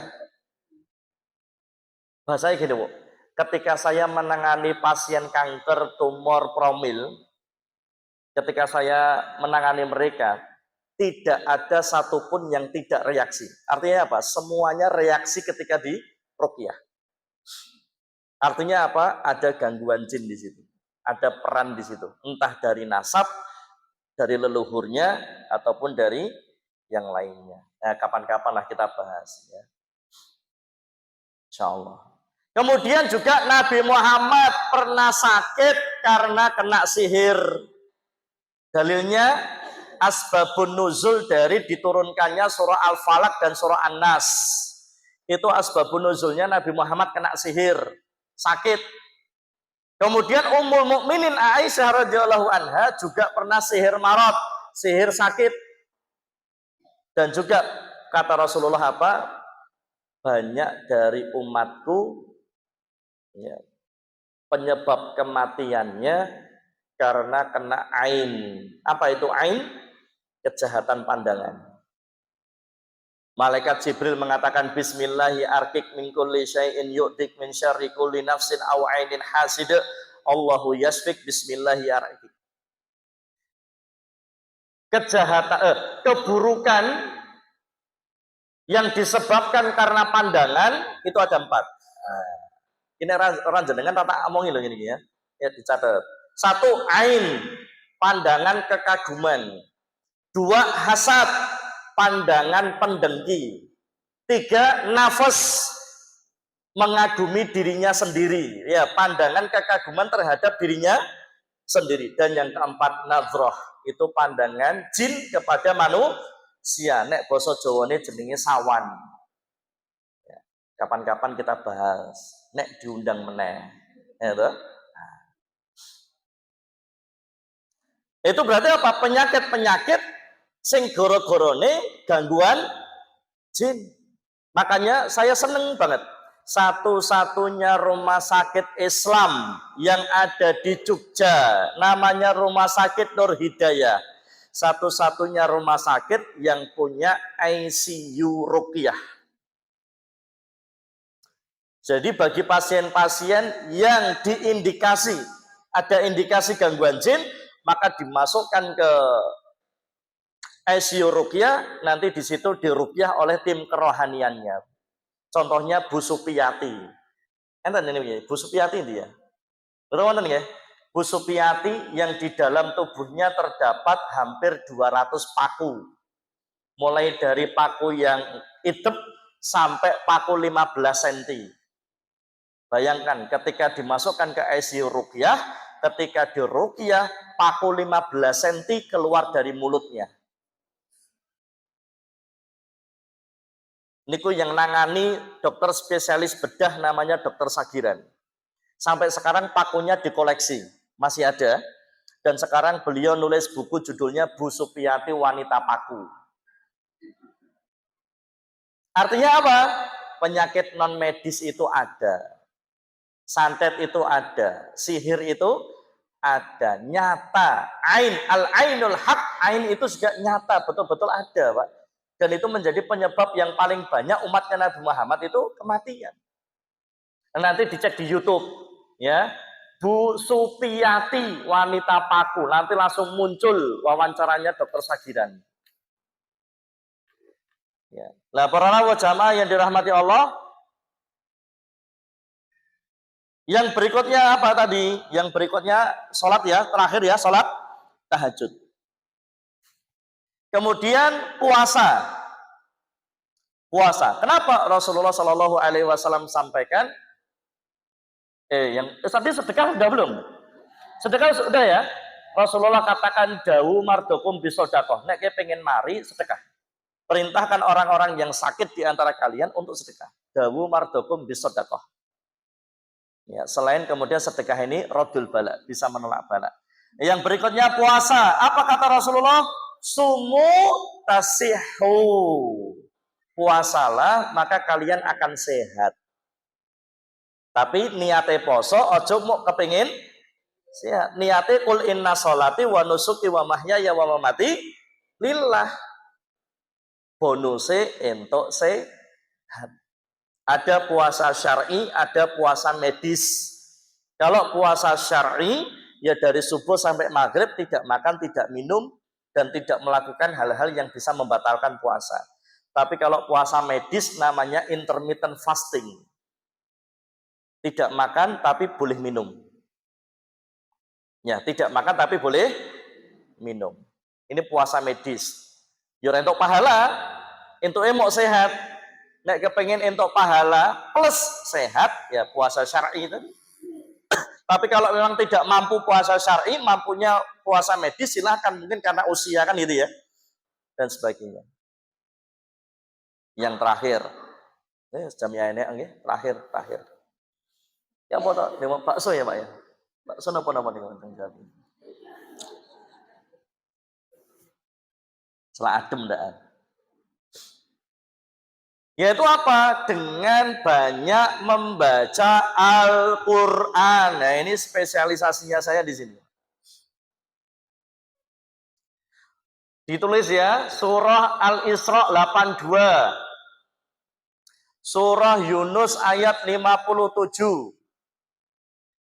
S1: Bahasanya gini, Bu. Ketika saya menangani pasien kanker tumor promil, ketika saya menangani mereka, tidak ada satupun yang tidak reaksi. Artinya apa? Semuanya reaksi ketika di ruqyah. Artinya apa? Ada gangguan jin di situ. Ada peran di situ. Entah dari nasab, dari leluhurnya, ataupun dari yang lainnya. Nah, kapan-kapan lah kita bahas. Ya. Insya Allah. Kemudian juga Nabi Muhammad pernah sakit karena kena sihir. Dalilnya asbabun nuzul dari diturunkannya surah Al-Falaq dan surah An-Nas. Itu asbabun nuzulnya Nabi Muhammad kena sihir, sakit. Kemudian Ummul Mukminin Aisyah radhiyallahu anha juga pernah sihir marad, sihir sakit. Dan juga kata Rasulullah apa? Banyak dari umatku ya, penyebab kematiannya karena kena ain. Apa itu ain? Kejahatan pandangan. Malaikat Jibril mengatakan Bismillahi arkik min kulli syai'in yu'dik min syarri kulli nafsin aw ainin hasid. Allahu yasfik Bismillahi arkik. Kejahatan, keburukan yang disebabkan karena pandangan itu ada 4. Nah, ini orang jenengan tata omongin loh ini ya. Ya dicatat. 1 ain, pandangan kekaguman. 2 hasad, pandangan pendengki. 3 nafas, mengagumi dirinya sendiri. Ya, pandangan kekaguman terhadap dirinya sendiri. Dan yang keempat nadhrah, itu pandangan jin kepada manusia. Nek basa Jawane jenenge sawan. Ya, kapan-kapan kita bahas. Nek diundang meneh. Ya, toh? Itu berarti apa? Penyakit-penyakit sing goro-gorone gangguan jin. Makanya saya seneng banget. Satu-satunya rumah sakit Islam yang ada di Jogja, namanya Rumah Sakit Nur Hidayah. Satu-satunya rumah sakit yang punya ICU ruqyah. Jadi bagi pasien-pasien yang diindikasi, ada indikasi gangguan jin, maka dimasukkan ke ICU ruqyah, nanti di situ diruqyah oleh tim kerohaniannya. Contohnya Bu Supiyati. Enten ini Bu Supiyati dia. Betul wonten nggih? Bu Supiyati yang di dalam tubuhnya terdapat hampir 200 paku. Mulai dari paku yang hitam sampai paku 15 cm. Bayangkan ketika dimasukkan ke ICU ruqyah, ketika diruqyah, paku 15 cm keluar dari mulutnya. Niku yang nangani dokter spesialis bedah namanya dokter Sagiran. Sampai sekarang pakunya dikoleksi, masih ada. Dan sekarang beliau nulis buku judulnya Bu Supiyati Wanita Paku. Artinya apa? Penyakit non medis itu ada. Santet itu ada, sihir itu ada, nyata. Ain, al-ainul haq, ain itu juga nyata, betul-betul ada, Pak. Dan itu menjadi penyebab yang paling banyak umatnya Nabi Muhammad itu kematian. Nanti dicek di YouTube, ya. Bu Supiyati Wanita Paku, nanti langsung muncul wawancaranya Dokter Sagiran. Ya. Lah para jamaah yang dirahmati Allah, yang berikutnya apa tadi? Yang berikutnya sholat ya, terakhir ya, sholat tahajud. Kemudian puasa. Puasa. Kenapa Rasulullah Shallallahu Alaihi Wasallam sampaikan? Tadi sedekah sudah belum? Sedekah sudah ya. Rasulullah katakan dawu mardokum bisodakoh. Nek pengen mari sedekah. Perintahkan orang-orang yang sakit di antara kalian untuk sedekah. Dawu mardokum bisodakoh. Ya, selain kemudian sedekah ini rodul bala, bisa menolak bala. Yang berikutnya puasa. Apa kata Rasulullah? Sumu tasihu. Puasalah maka kalian akan sehat. Tapi niate poso ojo mau kepingin sehat. Niate kul inna sholati wa nusuki wa mahyaya wa mamati lillah. Bonuse entuk sehat. Ada puasa syar'i, ada puasa medis. Kalau puasa syar'i, ya dari subuh sampai maghrib tidak makan, tidak minum, dan tidak melakukan hal-hal yang bisa membatalkan puasa. Tapi kalau puasa medis namanya intermittent fasting. Tidak makan tapi boleh minum. Ya, tidak makan tapi boleh minum. Ini puasa medis. Ya untuk pahala, untuk emok sehat. Nek kepengen entuk pahala plus sehat, ya puasa syar'i tadi. Tapi kalau memang tidak mampu puasa syar'i, mampunya puasa medis, silahkan. Mungkin karena usia kan gitu ya. Dan sebagainya. Yang terakhir. Jamnya ini, terakhir. Ya apa tak? Bakso ya Pak ya? Bakso apa nama nih? Setelah adem dah. Yaitu apa? Dengan banyak membaca Al-Quran. Nah ini spesialisasinya saya di sini. Ditulis ya, surah Al-Isra 82. Surah Yunus ayat 57.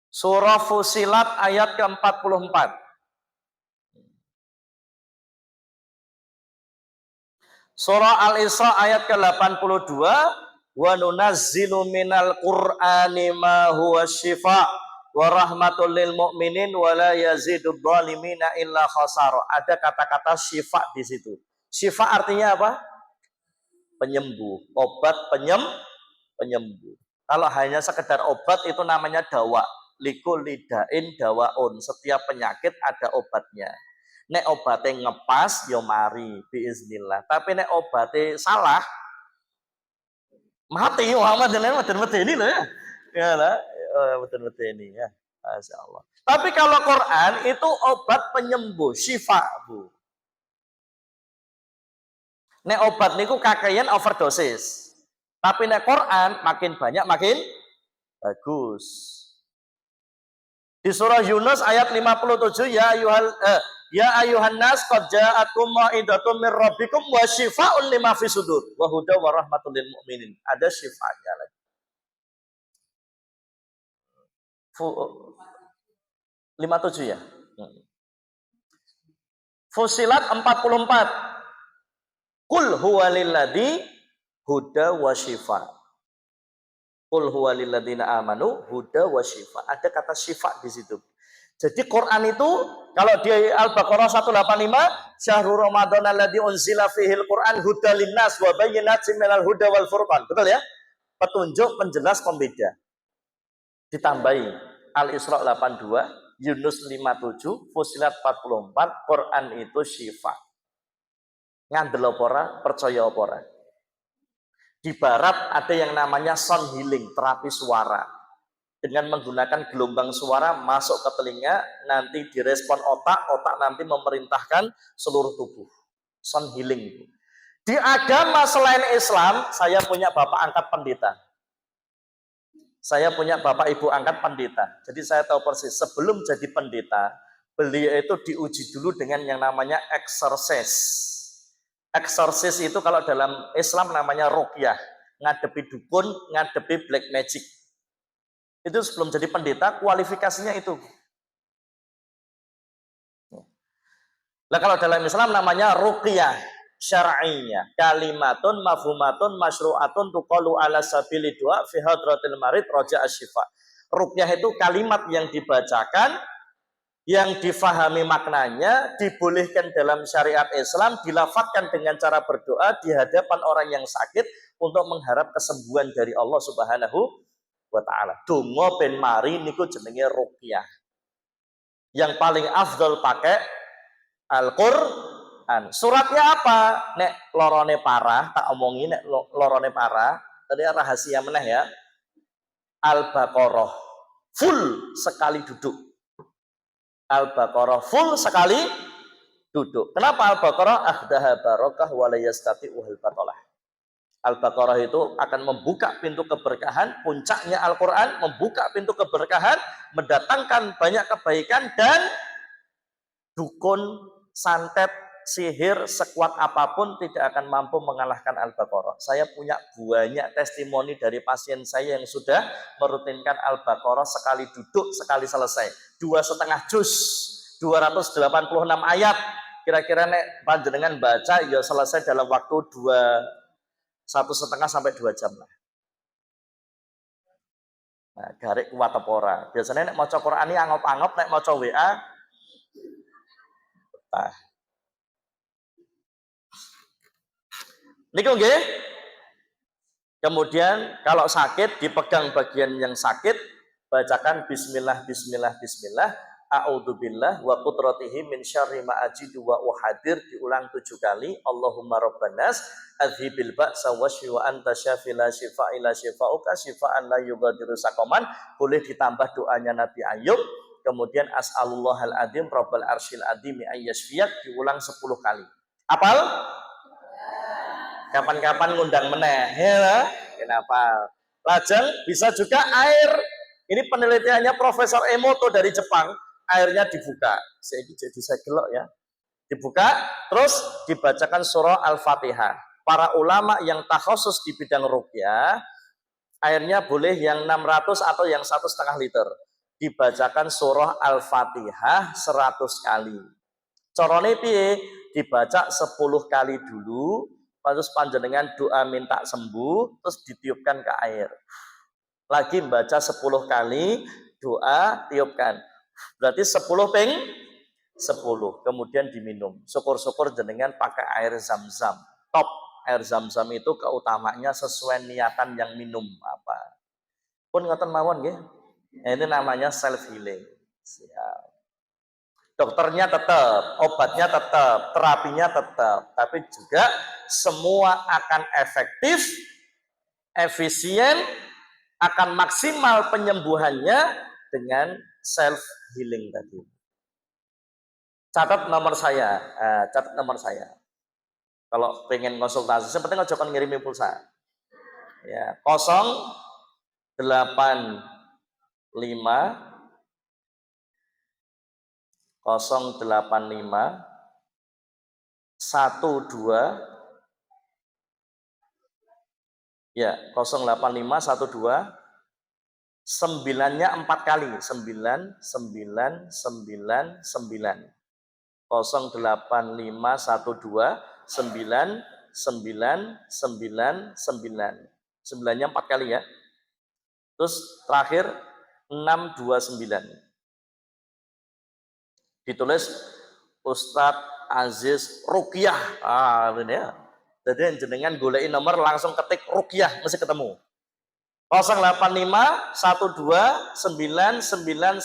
S1: Surah Fusilat ayat ke-44. Surah Al-Isra ayat ke-82, wa nunazzilu minal Qur'ani ma huwa syifa wa rahmatul lil mu'minin wa la yazidud dhalimina illa khasara. Ada kata-kata syifa di situ. Syifa artinya apa? Penyembuh, obat penyembuh. Kalau hanya sekedar obat itu namanya dawa. Likul lidain dawaun. Setiap penyakit ada obatnya. Nek obatnya ngepas, yo mari biiznillah. Tapi nek obatnya salah, mati Muhammad dan ini loh ya. Ya lah, betul ini ya. Masya Allah. Tapi kalau Quran itu obat penyembuh, syifa bu. Nek obat niku kakean overdosis. Tapi nek Quran makin banyak makin bagus. Di surah Yunus ayat 57 ya ayuhan nas qad ja'akum mau'idatun mir rabbikum wa syifaa'un lima fis sudur wa huda wa rahmatul lil mu'minin. Ada syifaatnya lagi. 57 ya. Fusilat 44. Qul huwa lilladzi huda wa syifa. Qul huwa lilladzina amanu huda wa syifa. Ada kata syifa di situ. Jadi Quran itu kalau di Al-Baqarah 185, syahrul Ramadan alladzi unzila fihil Quran hudal linnas wa bayyinatin minal huda wal furqan. Betul ya? Petunjuk, penjelas, pembeda. Ditambahi Al-Isra 82, Yunus 57, Fusilat 44, Quran itu syifa. Ngandel opora, percaya opora. Di barat ada yang namanya sound healing, terapi suara. Dengan menggunakan gelombang suara masuk ke telinga, nanti direspon otak, otak nanti memerintahkan seluruh tubuh. Sound healing. Di agama selain Islam, saya punya bapak angkat pendeta. Saya punya bapak ibu angkat pendeta. Jadi saya tahu persis, sebelum jadi pendeta, beliau itu diuji dulu dengan yang namanya eksorsis. Eksorsis itu kalau dalam Islam namanya ruqyah. Ngadepi dukun, ngadepi black magic. Itu sebelum jadi pendeta, kualifikasinya itu. Nah kalau dalam Islam namanya ruqyah syar'iyyah, kalimatun mafhumatun masyru'atun tuqalu ala sabili du'a fi hadratil marid raja'a syifa. Ruqyah itu kalimat yang dibacakan, yang difahami maknanya, dibolehkan dalam syariat Islam, dilafadzkan dengan cara berdoa di hadapan orang yang sakit untuk mengharap kesembuhan dari Allah Subhanahu wa ta'ala. Donga ben mari niku jenenge ruqyah. Yang paling afdal pakai Al-Qur'an. Suratnya apa? Nek lorone parah, tak omongi nek lorone parah, tadi rahasia meneh ya. Al-Baqarah full sekali duduk. Al-Baqarah full sekali duduk. Kenapa Al-Baqarah? Ahdaha barakah wa la yastati'uhal batalah. Al-Baqarah itu akan membuka pintu keberkahan, puncaknya Al-Quran, membuka pintu keberkahan, mendatangkan banyak kebaikan, dan dukun, santet, sihir sekuat apapun tidak akan mampu mengalahkan Al-Baqarah. Saya punya banyak testimoni dari pasien saya yang sudah merutinkan Al-Baqarah sekali duduk, sekali selesai. 2,5 juz, 286 ayat. Kira-kira nek panjenengan baca ya selesai dalam waktu 1,5 sampai 2 jam lah. Nah, garik kuat apa ora? Biasanya nek maca Quran iki angop-angop, nek maca WA betah. Niku nggih. Kemudian kalau sakit dipegang bagian yang sakit, bacakan bismillah bismillah bismillah, a'udzubillah wa qudratihi min syarri ma ajidu wa uhadir, diulang 7 kali. Allahumma rabbanas adhibil ba'sa washfi wa anta syafi la syifaa illa syifauka syifaan la yughadiru saqaman. Boleh ditambah doanya Nabi Ayub. Kemudian as'alullahal adzim rabbal arsyil adzim ayyashfiyak, diulang 10 kali. Apal? Kapan-kapan ngundang meneh, ya, kenapa? Lajeng bisa juga air. Ini penelitiannya Profesor Emoto dari Jepang. Airnya dibuka. Saya jadi saya gelok ya. Dibuka, terus dibacakan surah Al-Fatihah. Para ulama yang takhusus di bidang ruqyah, airnya boleh yang 600 atau yang 1,5 liter. Dibacakan surah Al-Fatihah 100 kali. Corone piye? Dibaca 10 kali dulu. Terus panjenengan doa minta sembuh, terus ditiupkan ke air. Lagi membaca 10 kali, doa, tiupkan. Berarti 10 ping 10. Kemudian diminum. Syukur-syukur jenengan pakai air zam-zam. Top. Air zam-zam itu keutamanya sesuai niatan yang minum apa. Pun ngoten mawon nggih. Ini namanya self healing. Siap. Dokternya tetap, obatnya tetap, terapinya tetap, tapi juga semua akan efektif, efisien, akan maksimal penyembuhannya dengan self healing tadi. Catat nomor saya, Kalau pengen konsultasi, sepertinya jangan ngirimi pulsa. Ya, 085 085 12 ya 085 12 9-nya 4 kali 9 9 9 9 085 12 9 9 9 9 9-nya 4 kali ya. Terus terakhir 629. Ditulis Ustadz Aziz Ruqyah. Ini ya. Jadi jenengan golein nomor langsung ketik Ruqyah mesti ketemu. 085 12 9 9 9 9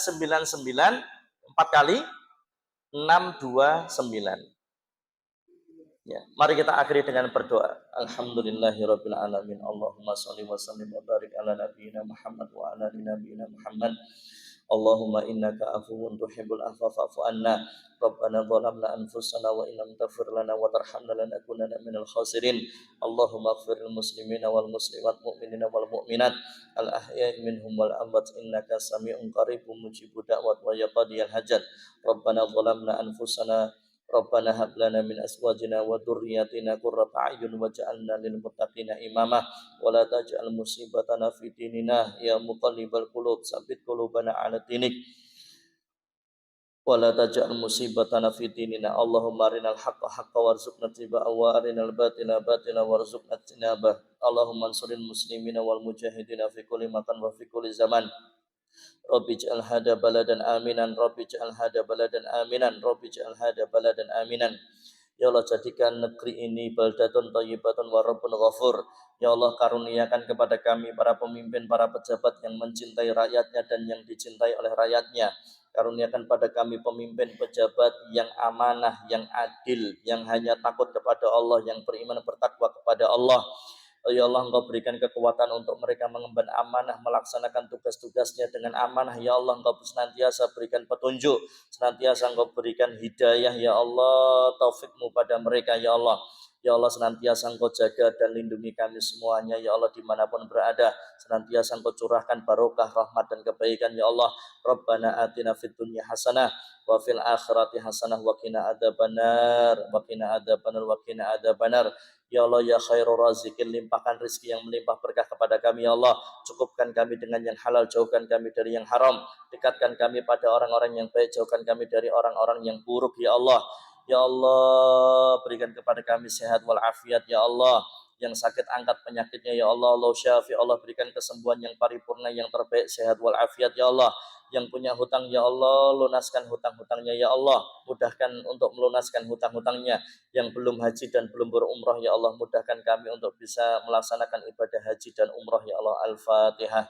S1: 4 kali 629. Ya, mari kita akhiri dengan berdoa. Alhamdulillahirabbil alamin. Allahumma shalli wa sallim wa barik ala nabiyyina Muhammad wa ala ali nabiyyina Muhammad. Allahumma innaka afuwun tuhibbul afwa fa'fu anna. Rabbana zalamna anfusana wa in lam taghfir lana wa tarhamna lanakunanna minal khasirin. Allahumma ighfir lil muslimina wal muslimat mu'minina wal mu'minat al ahya'i minhum wal amwat innaka sami'un qaribun mujibud da'wat wa yaqdiyal hajat. Rabbana zalamna anfusana Rabbana hab lana min azwajina wa dhurriyyatina qurrata a'yun waj'alna lil muttaqina imama wa la taj'al musibatana fi dinina ya muqallibal qulub tsabbit qulubana 'ala dinik wa la taj'al musibatana fi dinina. Allahumma arinal haqqa haqqan warzuqna ittiba'ahu wa arinal batila batila warzuqna ijtinabah. Allahumma ansuril muslimina wal mujahidina fi kulli makan wa fi kulli zaman. Rabbi ja'al hada baladan aminan, Rabbi ja'al hada baladan aminan, Rabbi ja'al hada baladan aminan. Ya Allah, jadikan negeri ini baldatun thayyibatun wa rabbun ghafur. Ya Allah, karuniakan kepada kami para pemimpin, para pejabat yang mencintai rakyatnya dan yang dicintai oleh rakyatnya. Karuniakan pada kami pemimpin pejabat yang amanah, yang adil, yang hanya takut kepada Allah, yang beriman bertakwa kepada Allah. Ya Allah, Engkau berikan kekuatan untuk mereka mengemban amanah, melaksanakan tugas-tugasnya dengan amanah. Ya Allah, Engkau senantiasa berikan petunjuk, senantiasa Engkau berikan hidayah. Ya Allah, taufikmu pada mereka. Ya Allah, Ya Allah, senantiasa Engkau jaga dan lindungi kami semuanya, ya Allah, dimanapun berada. Senantiasa Engkau curahkan barokah, rahmat, dan kebaikan, ya Allah. Rabbana atina fid dunya hasanah wa fil akhirati hasanah wa qina adzabannar wa qina adzabannar wa qina adzabannar. Ya Allah, ya khairur razikin, limpahkan rezeki yang melimpah berkah kepada kami, ya Allah. Cukupkan kami dengan yang halal, jauhkan kami dari yang haram. Dekatkan kami pada orang-orang yang baik, jauhkan kami dari orang-orang yang buruk, ya Allah. Ya Allah, berikan kepada kami sehat walafiat, ya Allah. Yang sakit angkat penyakitnya, ya Allah. Allah syafi, Allah berikan kesembuhan yang paripurna, yang terbaik, sehat walafiat, ya Allah. Yang punya hutang, ya Allah, lunaskan hutang-hutangnya, ya Allah. Mudahkan untuk melunaskan hutang-hutangnya. Yang belum haji dan belum berumrah, ya Allah, mudahkan kami untuk bisa melaksanakan ibadah haji dan umrah, ya Allah. Al-Fatihah.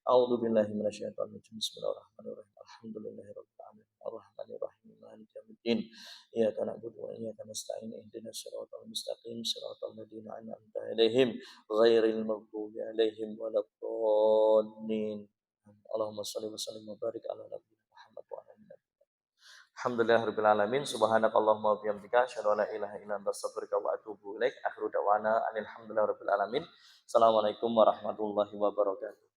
S1: A'udzu billahi minasyaitonir rajim. Bismillahirrahmanirrahim. Alhamdulillahirabbil alamin. Arrahmanir rahim. Maliki yaumiddin. Iyyaka na'budu wa iyyaka nasta'in. Ihdinas siratal mustaqim. Siratal ladzina an'amta 'alaihim ghairil maghdubi 'alaihim waladdallin. Allahumma shalli wa sallim wa barik ala nabiyyina Muhammad wa ala alihi. Alhamdulillahirabbil alamin. Subhanakallahumma wa bihamdika asyhadu an la ilaha illa anta astaghfiruka wa atubu ilaik. Akhiru da'wana alhamdulillahirabbil alamin. Assalamualaikum warahmatullahi wabarakatuh.